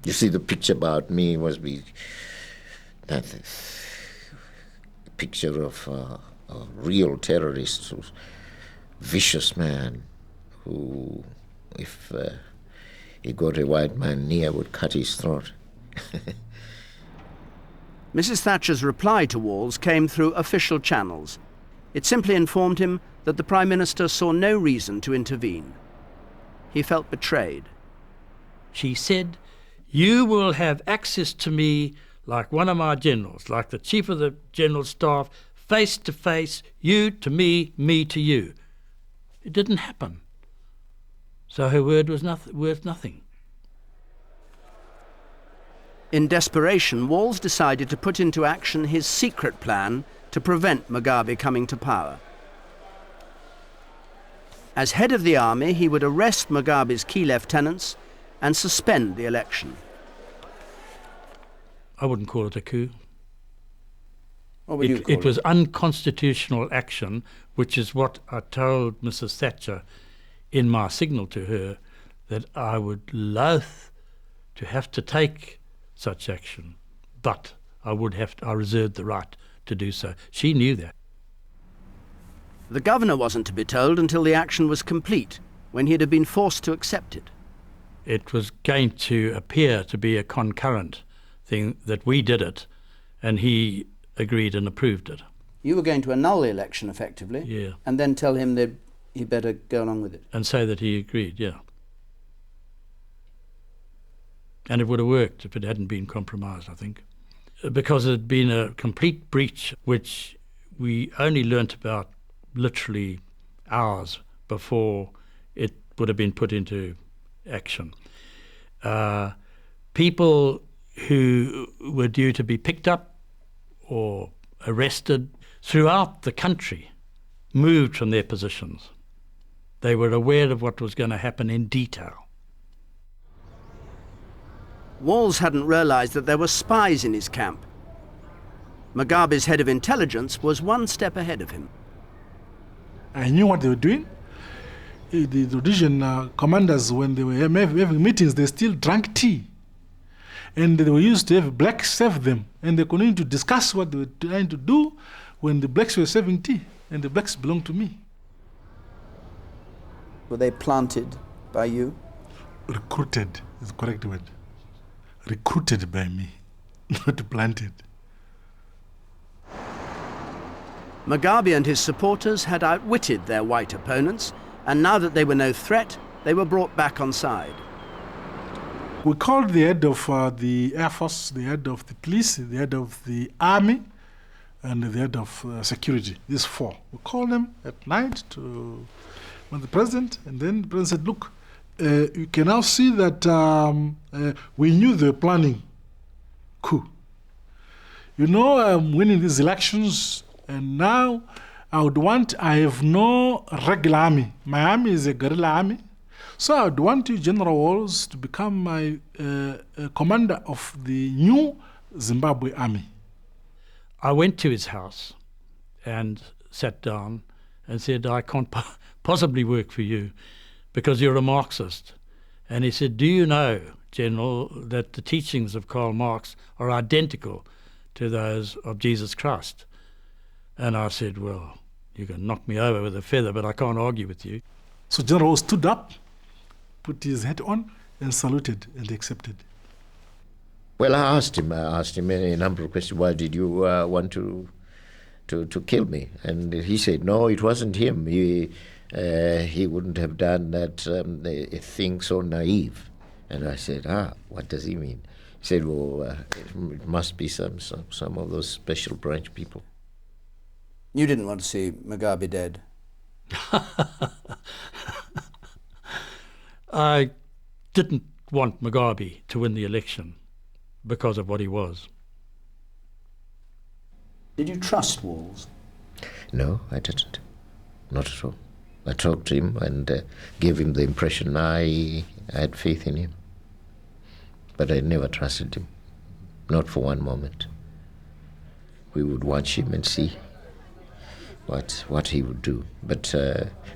You see, the picture about me was that picture of a real terrorist, vicious man who, if he got a white man near, would cut his throat. Mrs. Thatcher's reply to Walls came through official channels. It simply informed him that the Prime Minister saw no reason to intervene. He felt betrayed. She said, "You will have access to me like one of my generals, like the Chief of the General Staff, face to face, you to me, me to you." It didn't happen. So her word was worth nothing. In desperation, Walls decided to put into action his secret plan to prevent Mugabe coming to power. As head of the army, he would arrest Mugabe's key lieutenants and suspend the election. I wouldn't call it a coup. What would you call it? It was unconstitutional action, which is what I told Mrs. Thatcher in my signal to her, that I would loathe to have to take such action, but I reserved the right to do so. She knew that. The governor wasn't to be told until the action was complete, when he'd have been forced to accept it. It was going to appear to be a concurrent thing, that we did it, and he agreed and approved it. You were going to annul the election, effectively, Yeah. and then tell him that he'd better go along with it. And say that he agreed, yeah. And it would have worked if it hadn't been compromised, I think. Because it had been a complete breach, which we only learnt about literally hours before it would have been put into action. People who were due to be picked up or arrested throughout the country moved from their positions. They were aware of what was going to happen in detail. Walls hadn't realized that there were spies in his camp. Mugabe's head of intelligence was one step ahead of him. I knew what they were doing. The Rhodesian commanders, when they were having meetings, they still drank tea. And they were used to have blacks serve them. And they continued to discuss what they were trying to do when the blacks were serving tea. And the blacks belonged to me. Were they planted by you? Recruited is the correct word. Recruited by me, not planted. Mugabe and his supporters had outwitted their white opponents, and now that they were no threat, they were brought back on side. We called the head of the Air Force, the head of the police, the head of the army, and the head of security, these four. We called them at night to the president, and then the president said, look, you can now see that we knew they were planning coup. You know, I'm winning these elections, and now I have no regular army. My army is a guerrilla army. So I would want you, General Walls, to become my commander of the new Zimbabwe army. I went to his house and sat down and said, I can't possibly work for you because you're a Marxist. And he said, do you know, General, that the teachings of Karl Marx are identical to those of Jesus Christ? And I said, well, you can knock me over with a feather, but I can't argue with you. So General stood up, put his hat on, and saluted, and accepted. Well, I asked him a number of questions. Why did you want to kill me? And he said, no, it wasn't him. He wouldn't have done that a thing so naive. And I said, what does he mean? He said, well, it must be some of those special branch people. You didn't want to see Mugabe dead? I didn't want Mugabe to win the election because of what he was. Did you trust Walls? No, I didn't. Not at all. I talked to him and gave him the impression I had faith in him. But I never trusted him, not for one moment. We would watch him and see what he would do. But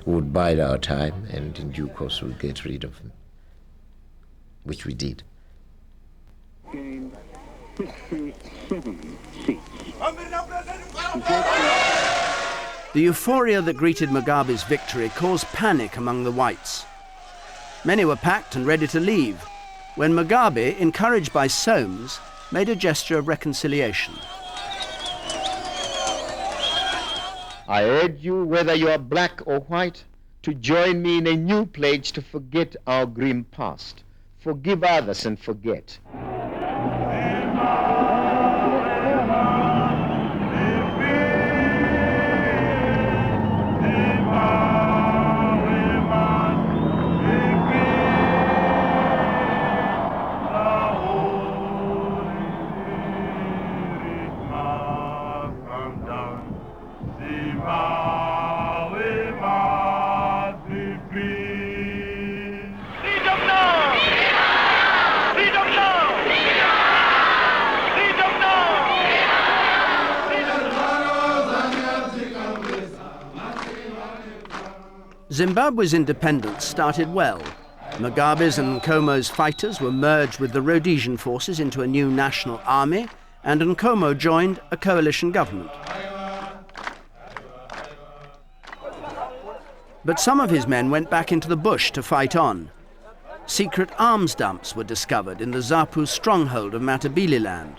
we would bide our time, and in due course we'd get rid of him, which we did. Gained 57 seats. The euphoria that greeted Mugabe's victory caused panic among the whites. Many were packed and ready to leave, when Mugabe, encouraged by Soames, made a gesture of reconciliation. I urge you, whether you are black or white, to join me in a new pledge to forget our grim past. Forgive others and forget. Zimbabwe's independence started well. Mugabe's and Nkomo's fighters were merged with the Rhodesian forces into a new national army, and Nkomo joined a coalition government. But some of his men went back into the bush to fight on. Secret arms dumps were discovered in the ZAPU stronghold of Matabeleland.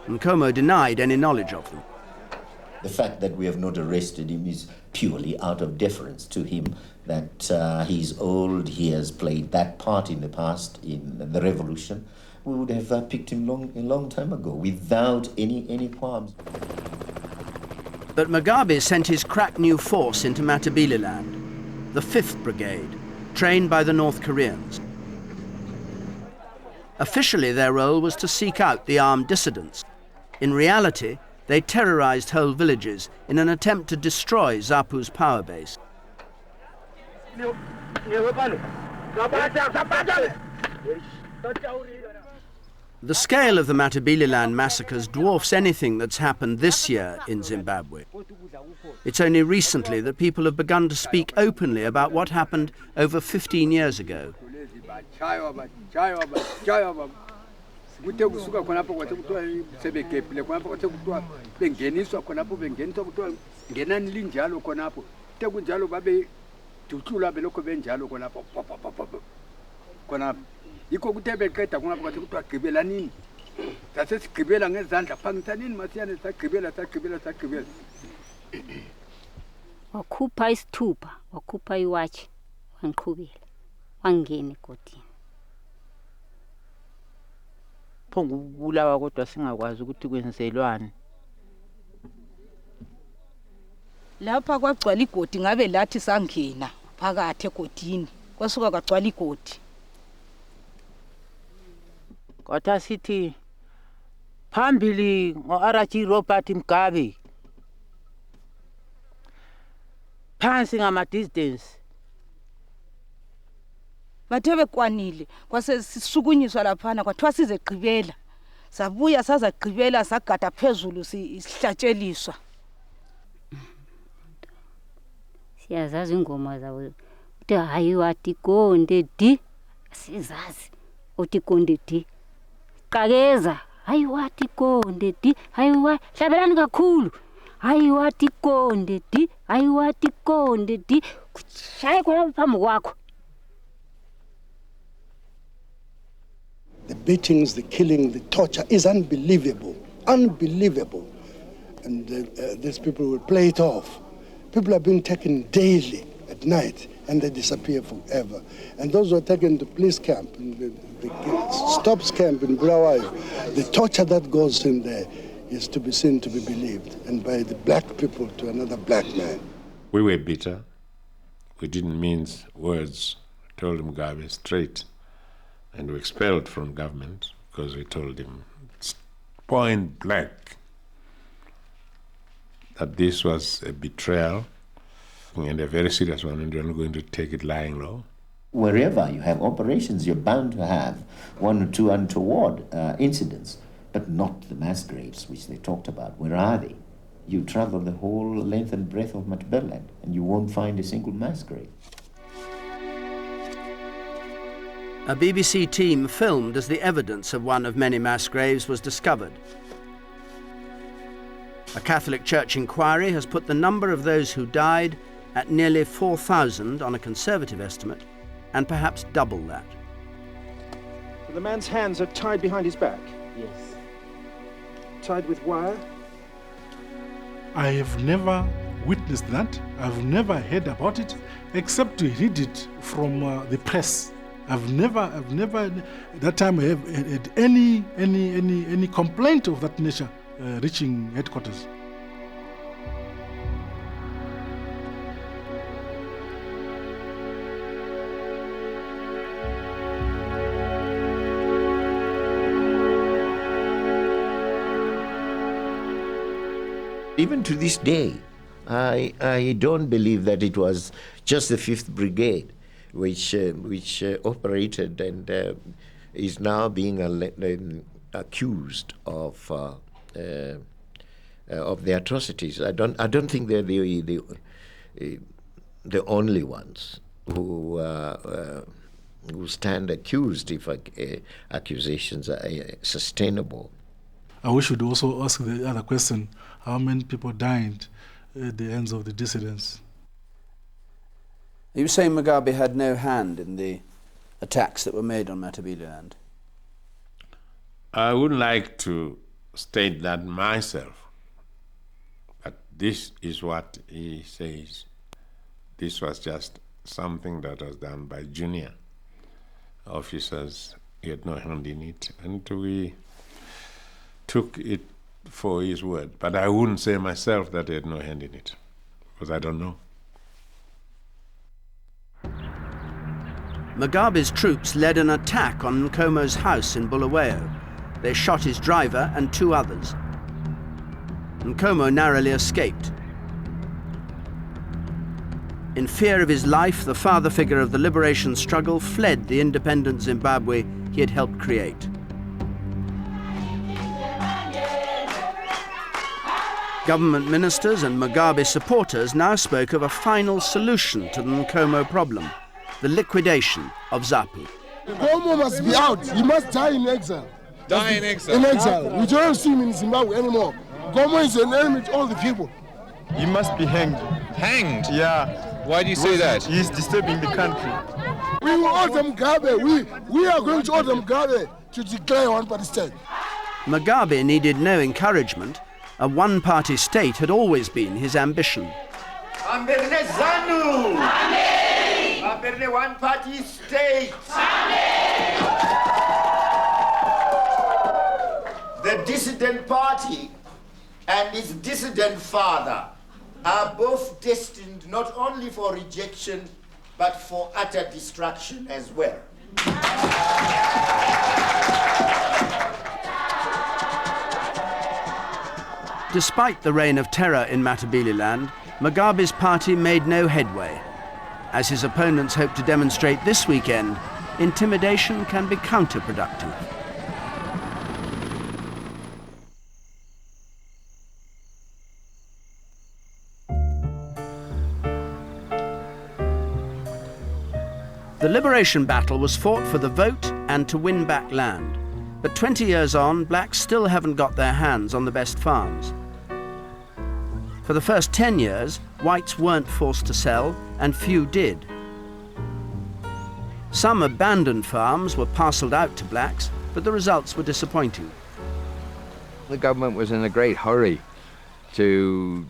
Nkomo denied any knowledge of them. The fact that we have not arrested him is purely out of deference to him, that he's old, he has played that part in the past in the revolution. We would have picked him a long time ago without any qualms. But Mugabe sent his crack new force into Matabeleland, the 5th Brigade, trained by the North Koreans. Officially, their role was to seek out the armed dissidents. In reality, they terrorized whole villages in an attempt to destroy ZAPU's power base. The scale of the Matabeleland massacres dwarfs anything that's happened this year in Zimbabwe. It's only recently that people have begun to speak openly about what happened over 15 years ago. ducula belokho benjalo khona khona yikho kuthe beqeda khona phakathi kuthiwa gqibela nini sasesigqibela ngezandla phangisa nini masiyane sagqibela wakhupha isithupha wakhupha iwatshi wangiqhubela wangena egodini phongo ukubulawa kodwa singakwazi ukuthi kwenzelwane lapha kwagcwala igodi ngabe lathi sangena phakathi egodini kwasuka kwagcwala igodi kodwa sithi phambili ngo-RG Robert Mugabe phansi ngama-distance bathe bekwanile kwase sisukunyiswa laphana kwathiwa sizegqibela sabuya sazagqibela sagada phezulu sihlatsheliswa siyazazi ingoma zabo uthi hayi wathi konde di sizazi uthi konde di qakeza hayi wathi konde di hayi wa hlabelani kakhulu hayi wathi konde di hayi wathi konde di shaye khona phambi kwakho. The beatings, the killing, the torture is unbelievable, unbelievable. And these people will play it off. People are being taken daily at night and they disappear forever. And those who are taken to police camp, in the stops camp in Bulawayo, the torture that goes in there is to be seen, to be believed, and by the black people to another black man. We were bitter. We didn't mince words. We told Mugabe straight. And we expelled from government because we told him point blank that this was a betrayal and a very serious one, and you're not going to take it lying low. Wherever you have operations, you're bound to have one or two untoward incidents, but not the mass graves which they talked about. Where are they? You travel the whole length and breadth of Matabeleland and you won't find a single mass grave. A BBC team filmed as the evidence of one of many mass graves was discovered. A Catholic Church inquiry has put the number of those who died at nearly 4,000 on a conservative estimate, and perhaps double that. The man's hands are tied behind his back? Yes. Tied with wire? I have never witnessed that. I've never heard about it, except to read it from the press. I've never, that time I have had any complaint of that nature reaching headquarters. Even to this day, I don't believe that it was just the 5th Brigade which operated and is now being accused of the atrocities. I don't think they're the only ones who stand accused if accusations are sustainable. We should also ask the other question: how many people died at the hands of the dissidents? Are you saying Mugabe had no hand in the attacks that were made on Matabeleland? I wouldn't like to state that myself, but this is what he says. This was just something that was done by junior officers. He had no hand in it, and we took it for his word. But I wouldn't say myself that he had no hand in it, because I don't know. Mugabe's troops led an attack on Nkomo's house in Bulawayo. They shot his driver and 2 others. Nkomo narrowly escaped. In fear of his life, the father figure of the liberation struggle fled the independent Zimbabwe he had helped create. Government ministers and Mugabe supporters now spoke of a final solution to the Nkomo problem: the liquidation of ZAPU. Nkomo must be out. He must die in exile. Die in exile? In exile. We don't see him in Zimbabwe anymore. Nkomo is an enemy to all the people. He must be hanged. Hanged? Yeah. Why do you say that? He's disturbing the country. We will order Mugabe. We are going to order Mugabe to declare one-party state. Mugabe needed no encouragement. A one-party state had always been his ambition. One-party state. The dissident party and its dissident father are both destined not only for rejection, but for utter destruction as well. Despite the reign of terror in Matabeleland, Mugabe's party made no headway. As his opponents hope to demonstrate this weekend, intimidation can be counterproductive. The liberation battle was fought for the vote and to win back land. But 20 years on, blacks still haven't got their hands on the best farms. For the first 10 years, whites weren't forced to sell, and few did. Some abandoned farms were parcelled out to blacks, but the results were disappointing. The government was in a great hurry to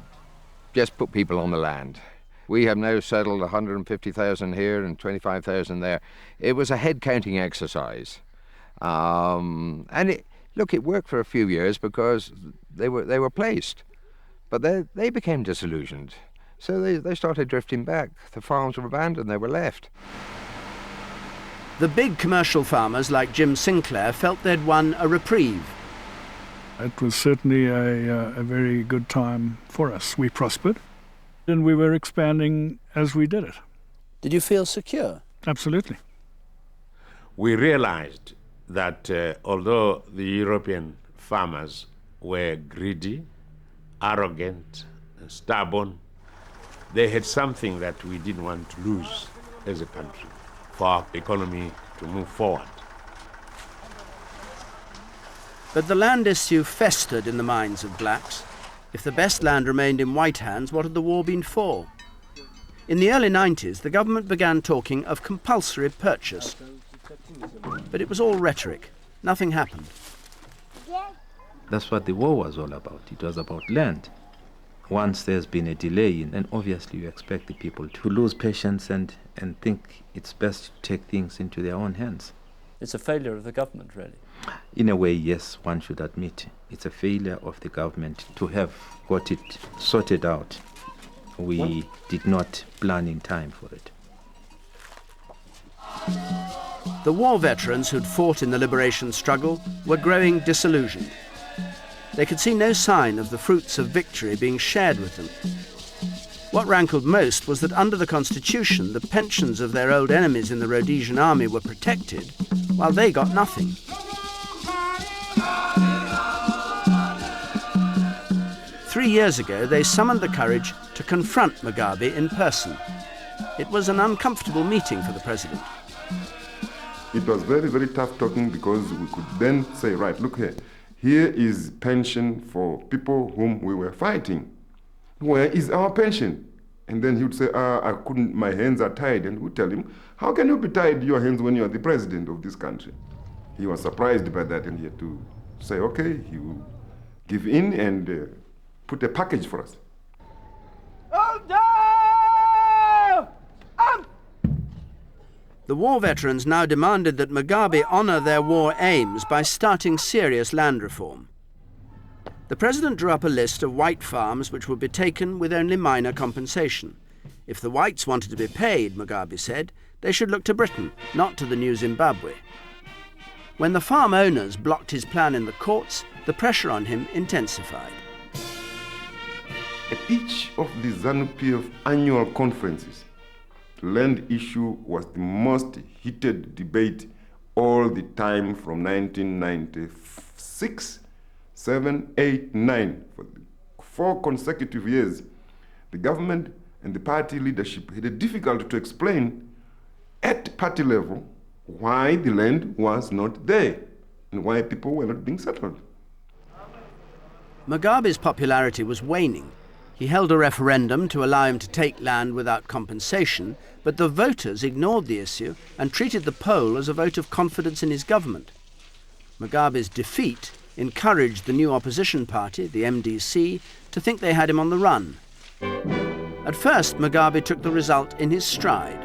just put people on the land. We have now settled 150,000 here and 25,000 there. It was a head-counting exercise. And it worked for a few years because they were placed. But they became disillusioned. So they started drifting back. The farms were abandoned, they were left. The big commercial farmers like Jim Sinclair felt they'd won a reprieve. It was certainly a very good time for us. We prospered, and we were expanding as we did it. Did you feel secure? Absolutely. We realized that although the European farmers were greedy, arrogant, and stubborn, they had something that we didn't want to lose as a country for our economy to move forward. But the land issue festered in the minds of blacks. If the best land remained in white hands, what had the war been for? In the early 90s, the government began talking of compulsory purchase. But it was all rhetoric. Nothing happened. That's what the war was all about. It was about land. Once there's been a delay, then obviously you expect the people to lose patience and think it's best to take things into their own hands. It's a failure of the government, really. In a way, yes, one should admit it's a failure of the government to have got it sorted out. We did not plan in time for it. The war veterans who'd fought in the liberation struggle were growing disillusioned. They could see no sign of the fruits of victory being shared with them. What rankled most was that under the Constitution, the pensions of their old enemies in the Rhodesian army were protected, while they got nothing. Three years ago, they summoned the courage to confront Mugabe in person. It was an uncomfortable meeting for the president. It was very, very tough talking because we could then say, right, look here. Here is pension for people whom we were fighting. Where is our pension? And then he would say, I couldn't, my hands are tied. And we tell him, how can you be tied your hands when you are the president of this country? He was surprised by that and he had to say, okay, he will give in and put a package for us. The war veterans now demanded that Mugabe honour their war aims by starting serious land reform. The president drew up a list of white farms which would be taken with only minor compensation. If the whites wanted to be paid, Mugabe said, they should look to Britain, not to the new Zimbabwe. When the farm owners blocked his plan in the courts, the pressure on him intensified. At each of the ZANU-PF annual conferences, the land issue was the most heated debate all the time from 1996, 7, 8, 9. For 4 consecutive years, the government and the party leadership had it difficult to explain at party level why the land was not there and why people were not being settled. Mugabe's popularity was waning. He held a referendum to allow him to take land without compensation, but the voters ignored the issue and treated the poll as a vote of confidence in his government. Mugabe's defeat encouraged the new opposition party, the MDC, to think they had him on the run. At first, Mugabe took the result in his stride.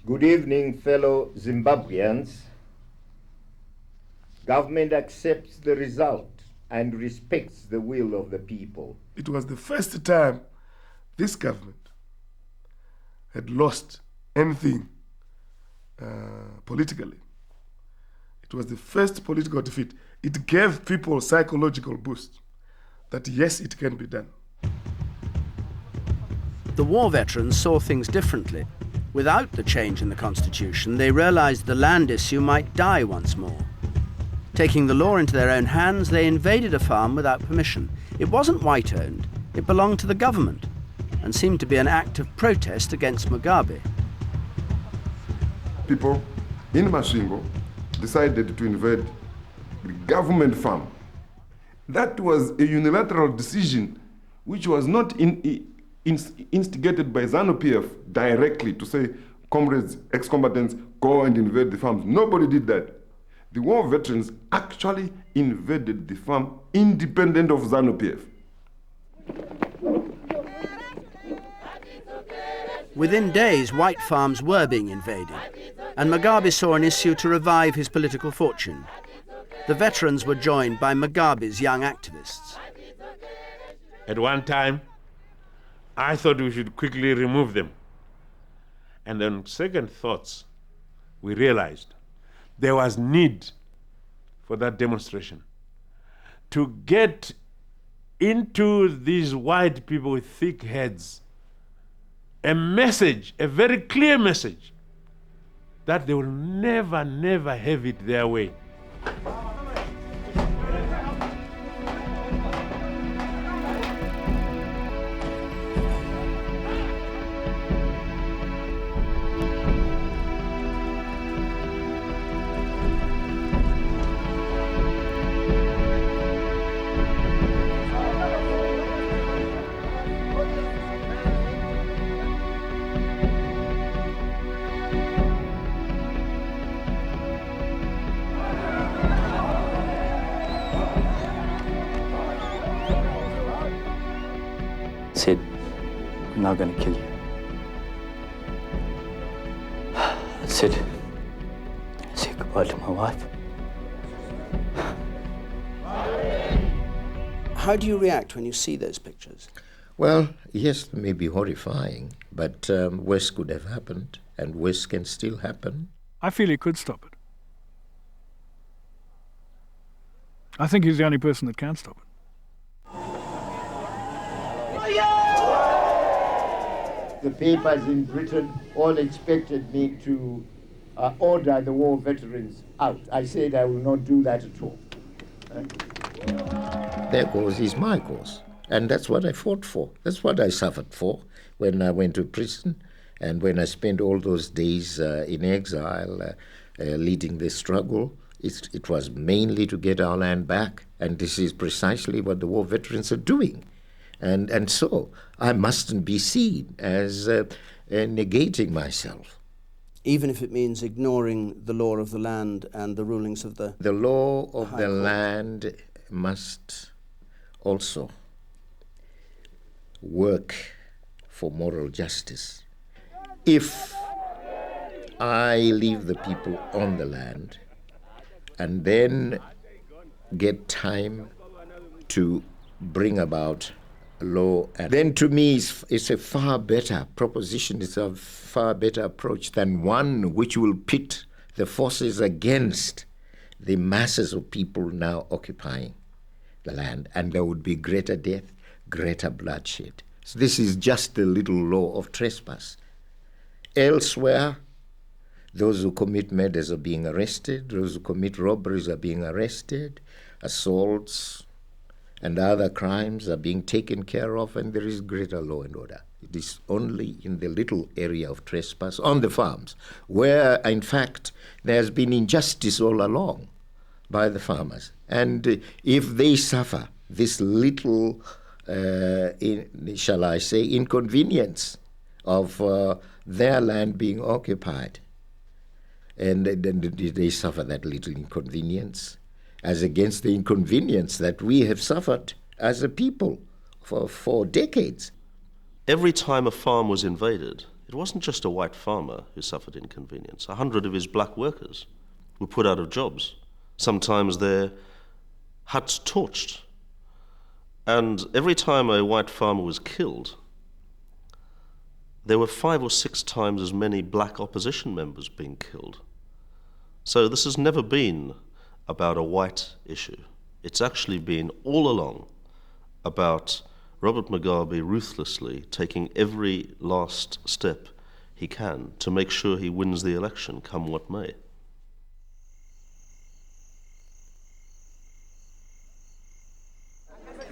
Good evening, fellow Zimbabweans. Government accepts the result and respects the will of the people. It was the first time this government had lost anything politically. It was the first political defeat. It gave people psychological boost that yes, it can be done. The war veterans saw things differently. Without the change in the constitution, they realized the land issue might die once more. Taking the law into their own hands, they invaded a farm without permission. It wasn't white-owned, it belonged to the government, and seemed to be an act of protest against Mugabe. People in Masvingo decided to invade the government farm. That was a unilateral decision which was not instigated by ZANU-PF directly to say, comrades, ex-combatants, go and invade the farms. Nobody did that. The war veterans actually invaded the farm independent of ZANU-PF. Within days, white farms were being invaded, and Mugabe saw an issue to revive his political fortune. The veterans were joined by Mugabe's young activists. At one time, I thought we should quickly remove them. And on second thoughts, we realized there was need for that demonstration to get into these white people with thick heads a message, a very clear message, that they will never, never have it their way. Said, I'm not going to kill you. I said goodbye to my wife. How do you react when you see those pictures? Well, yes, they may be horrifying, but worse could have happened, and worse can still happen. I feel he could stop it. I think he's the only person that can stop it. The papers in Britain all expected me to order the war veterans out. I said I will not do that at all. Their cause is my cause, and that's what I fought for. That's what I suffered for when I went to prison and when I spent all those days in exile leading the struggle. It was mainly to get our land back, and this is precisely what the war veterans are doing. And so I mustn't be seen as negating myself. Even if it means ignoring the law of the land and the rulings of the... The law of the land must also work for moral justice. If I leave the people on the land and then get time to bring about law, and then to me it's a far better proposition, it's a far better approach than one which will pit the forces against the masses of people now occupying the land, and there would be greater death, greater bloodshed. So this is just the little law of trespass. Elsewhere, those who commit murders are being arrested, those who commit robberies are being arrested, assaults and other crimes are being taken care of, and there is greater law and order. It is only in the little area of trespass on the farms, where, in fact, there has been injustice all along by the farmers. And if they suffer this little, shall I say, inconvenience of their land being occupied. And they suffer that little inconvenience as against the inconvenience that we have suffered as a people for decades. Every time a farm was invaded, it wasn't just a white farmer who suffered inconvenience. 100 of his black workers were put out of jobs, sometimes their huts torched. And every time a white farmer was killed, there were 5 or 6 times as many black opposition members being killed. So this has never been about a white issue. It's actually been all along about Robert Mugabe ruthlessly taking every last step he can to make sure he wins the election, come what may.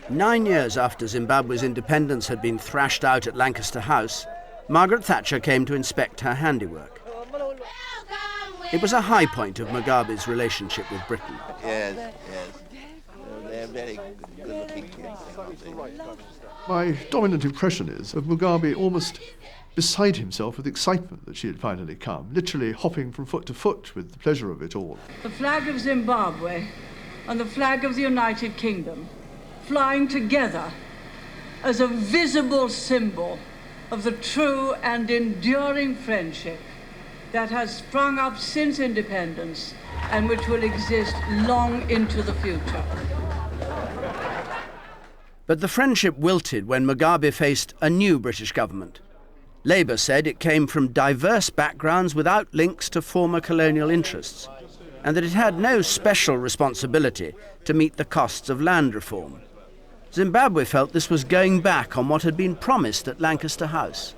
Nine years after Zimbabwe's independence had been thrashed out at Lancaster House, Margaret Thatcher came to inspect her handiwork. It was a high point of Mugabe's relationship with Britain. Yes. They're very good-looking kids. My dominant impression is of Mugabe almost beside himself with excitement that she had finally come, literally hopping from foot to foot with the pleasure of it all. The flag of Zimbabwe and the flag of the United Kingdom flying together as a visible symbol of the true and enduring friendship that has sprung up since independence and which will exist long into the future. But the friendship wilted when Mugabe faced a new British government. Labour said it came from diverse backgrounds without links to former colonial interests, and that it had no special responsibility to meet the costs of land reform. Zimbabwe felt this was going back on what had been promised at Lancaster House.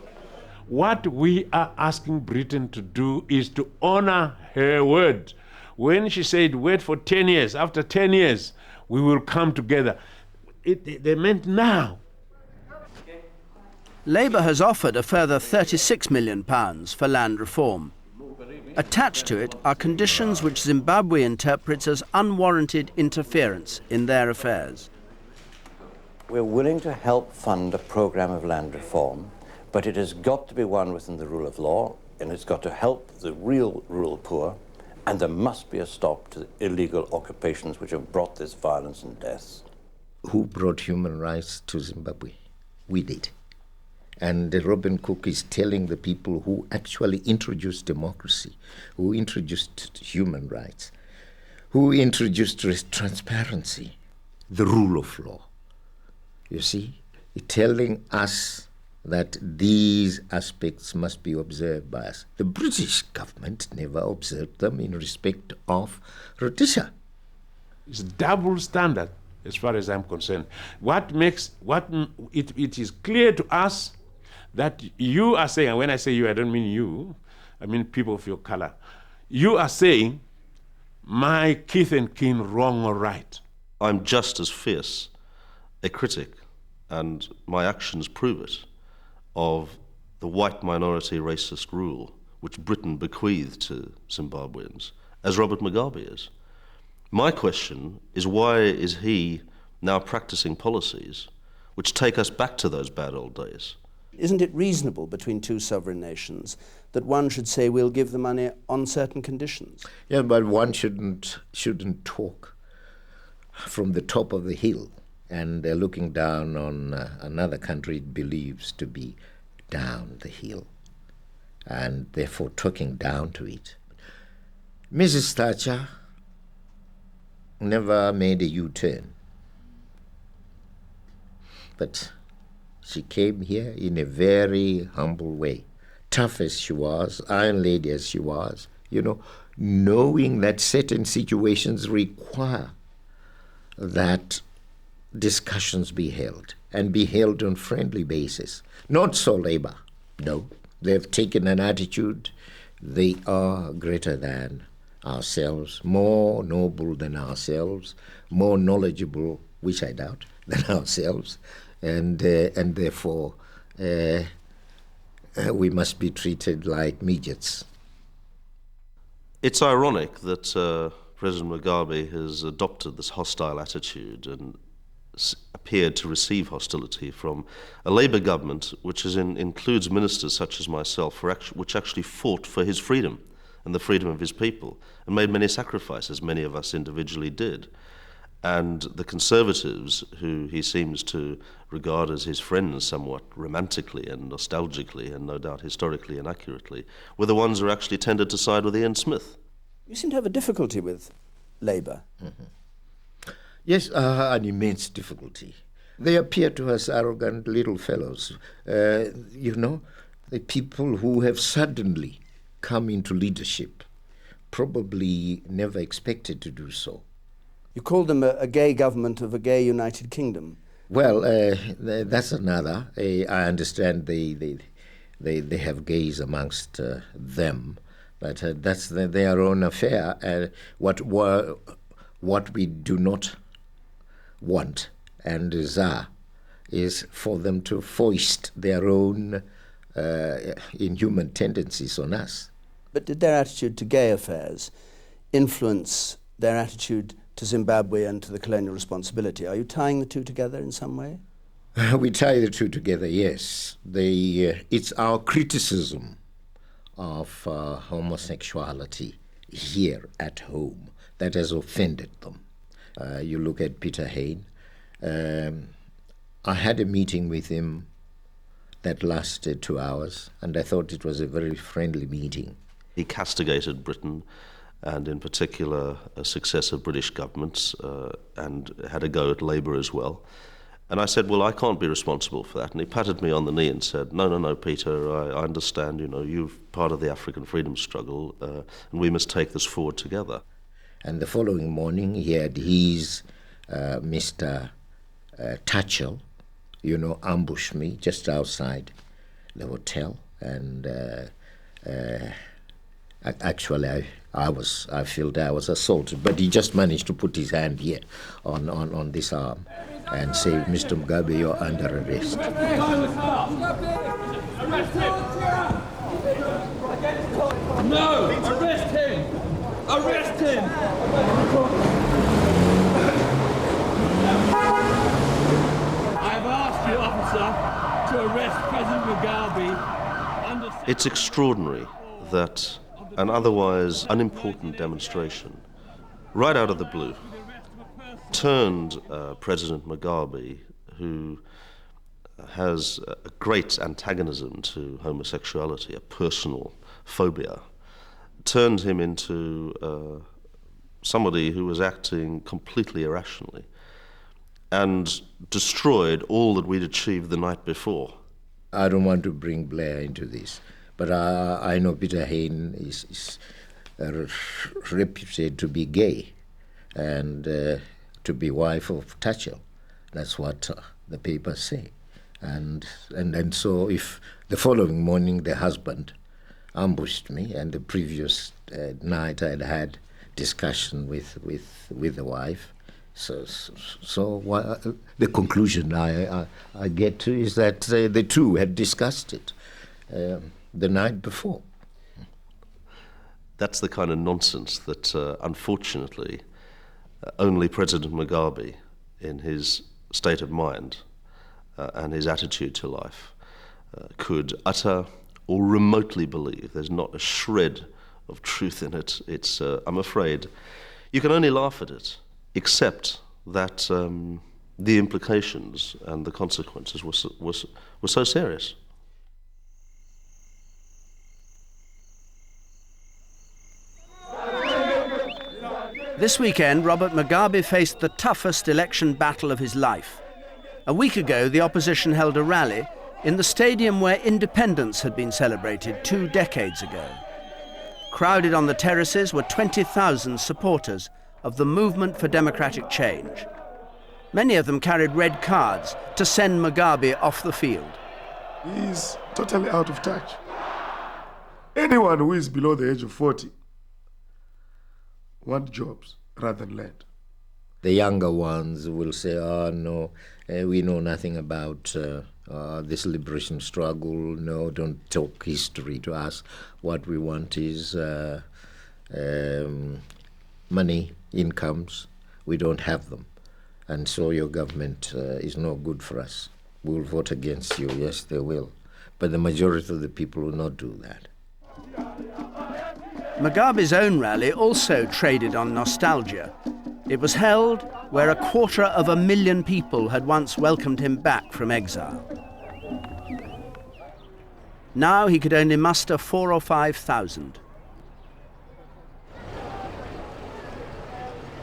What we are asking Britain to do is to honor her word. When she said, wait for 10 years, after 10 years, we will come together. They meant now. Labour has offered a further £36 million for land reform. Attached to it are conditions which Zimbabwe interprets as unwarranted interference in their affairs. We're willing to help fund a program of land reform, but it has got to be one within the rule of law, and it's got to help the real rural poor, and there must be a stop to the illegal occupations which have brought this violence and deaths. Who brought human rights to Zimbabwe? We did. And Robin Cook is telling the people who actually introduced democracy, who introduced human rights, who introduced transparency, the rule of law. You see, telling us that these aspects must be observed by us. The British government never observed them in respect of Rhodesia. It's double standard as far as I'm concerned. It is clear to us that you are saying, and when I say you, I don't mean you, I mean people of your color. You are saying, my kith and kin wrong or right. I'm just as fierce a critic, and my actions prove it, of the white minority racist rule which Britain bequeathed to Zimbabweans, as Robert Mugabe is. My question is, why is he now practicing policies which take us back to those bad old days? Isn't it reasonable between two sovereign nations that one should say we'll give the money on certain conditions? Yeah, but one shouldn't talk from the top of the hill and looking down on another country it believes to be down the hill, and therefore talking down to it. Mrs. Thatcher never made a U-turn, but she came here in a very humble way, tough as she was, iron lady as she was, knowing that certain situations require that discussions be held, and be held on friendly basis. Not so Labour. No, they've taken an attitude. They are greater than ourselves, more noble than ourselves, more knowledgeable, which I doubt, than ourselves, and therefore we must be treated like midgets. It's ironic that President Mugabe has adopted this hostile attitude and appeared to receive hostility from a Labour government which includes ministers such as myself, which actually fought for his freedom and the freedom of his people, and made many sacrifices, many of us individually did. And the Conservatives, who he seems to regard as his friends somewhat romantically and nostalgically, and no doubt historically and accurately, were the ones who actually tended to side with Ian Smith. You seem to have a difficulty with Labour. Mm-hmm. Yes, an immense difficulty. They appear to us arrogant little fellows. The people who have suddenly come into leadership, probably never expected to do so. You called them a gay government of a gay United Kingdom. Well, that's another. I understand they have gays amongst them, but that's their own affair. What we do not want and desire is for them to foist their own inhuman tendencies on us. But did their attitude to gay affairs influence their attitude to Zimbabwe and to the colonial responsibility? Are you tying the two together in some way? We tie the two together, yes. It's our criticism of homosexuality here at home that has offended them. You look at Peter Hain. I had a meeting with him that lasted 2 hours, and I thought it was a very friendly meeting. He castigated Britain, and in particular successive British governments, and had a go at Labour as well. And I said, well, I can't be responsible for that. And he patted me on the knee and said, no, Peter, I understand, you're part of the African freedom struggle, and we must take this forward together. And the following morning, he had his Mr. Tatchell, ambush me just outside the hotel, and actually I felt I was assaulted, but he just managed to put his hand here on this arm and say, Mr. Mugabe, you're under arrest. No! Arrest him! Arrest him! I've asked you, officer, to arrest President Mugabe. It's extraordinary that an otherwise unimportant demonstration, right out of the blue, turned President Mugabe, who has a great antagonism to homosexuality, a personal phobia, turned him into somebody who was acting completely irrationally and destroyed all that we'd achieved the night before. I don't want to bring Blair into this, but I know Peter Hain is reputed to be gay and to be wife of Tatchell. That's what the papers say. And so if the following morning the husband ambushed me, and the previous night I'd had discussion with the wife, so the conclusion I get to is that the two had discussed it the night before. That's the kind of nonsense that, unfortunately, only President Mugabe, in his state of mind and his attitude to life, could utter or remotely believe. There's not a shred of truth in it. It's, I'm afraid, you can only laugh at it, except that the implications and the consequences were so serious. This weekend, Robert Mugabe faced the toughest election battle of his life. A week ago, the opposition held a rally in the stadium where independence had been celebrated 2 decades ago. Crowded on the terraces were 20,000 supporters of the Movement for Democratic Change. Many of them carried red cards to send Mugabe off the field. He's totally out of touch. Anyone who is below the age of 40 want jobs rather than land. The younger ones will say, oh, no, we know nothing about this liberation struggle. No, don't talk history to us. What we want is money, incomes. We don't have them. and so your government is no good for us. We'll vote against you. Yes, they will. But the majority of the people will not do that. Mugabe's own rally also traded on nostalgia. It was held where 250,000 people had once welcomed him back from exile. Now he could only muster 4,000 or 5,000.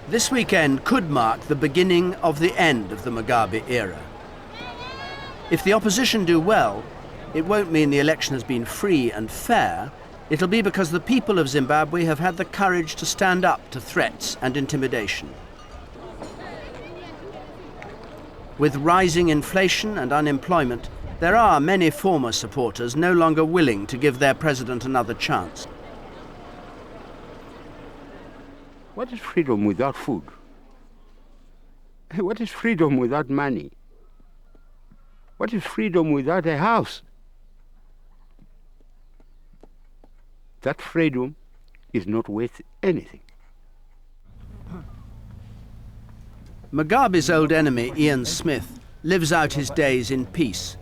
This weekend could mark the beginning of the end of the Mugabe era. If the opposition do well, it won't mean the election has been free and fair. It'll be because the people of Zimbabwe have had the courage to stand up to threats and intimidation. With rising inflation and unemployment, there are many former supporters no longer willing to give their president another chance. What is freedom without food? What is freedom without money? What is freedom without a house? That freedom is not worth anything. Mugabe's old enemy, Ian Smith, lives out his days in peace.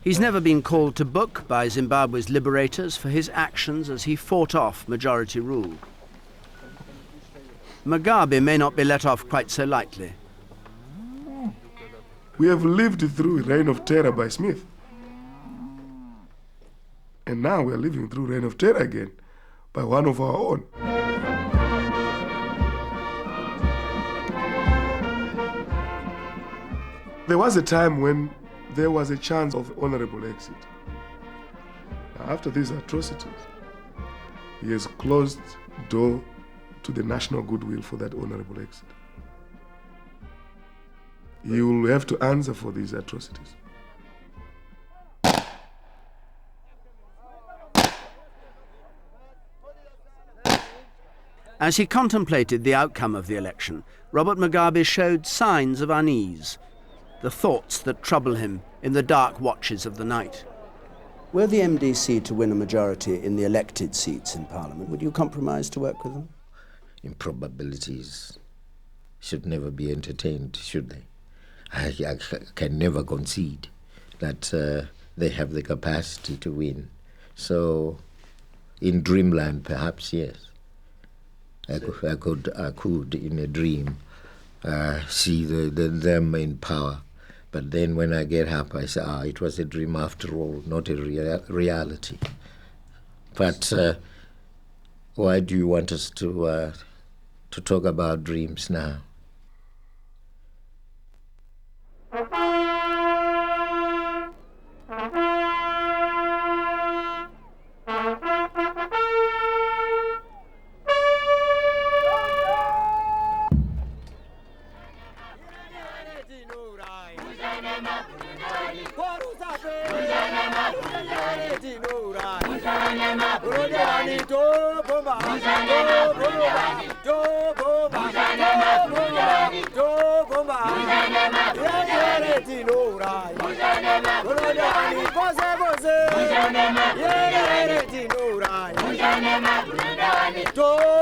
He's never been called to book by Zimbabwe's liberators for his actions as he fought off majority rule. Mugabe may not be let off quite so lightly. We have lived through a reign of terror by Smith. And now we are living through reign of terror again by one of our own. There was a time when there was a chance of honorable exit. Now, after these atrocities, he has closed the door to the national goodwill for that honorable exit. He will have to answer for these atrocities. As he contemplated the outcome of the election, Robert Mugabe showed signs of unease, the thoughts that trouble him in the dark watches of the night. Were the MDC to win a majority in the elected seats in Parliament, would you compromise to work with them? Improbabilities should never be entertained, should they? I can never concede that they have the capacity to win. So, in dreamland, perhaps, yes. I could, in a dream, see them in power. But then when I get up, I say, it was a dream after all, not a reality. But why do you want us to talk about dreams now? Don't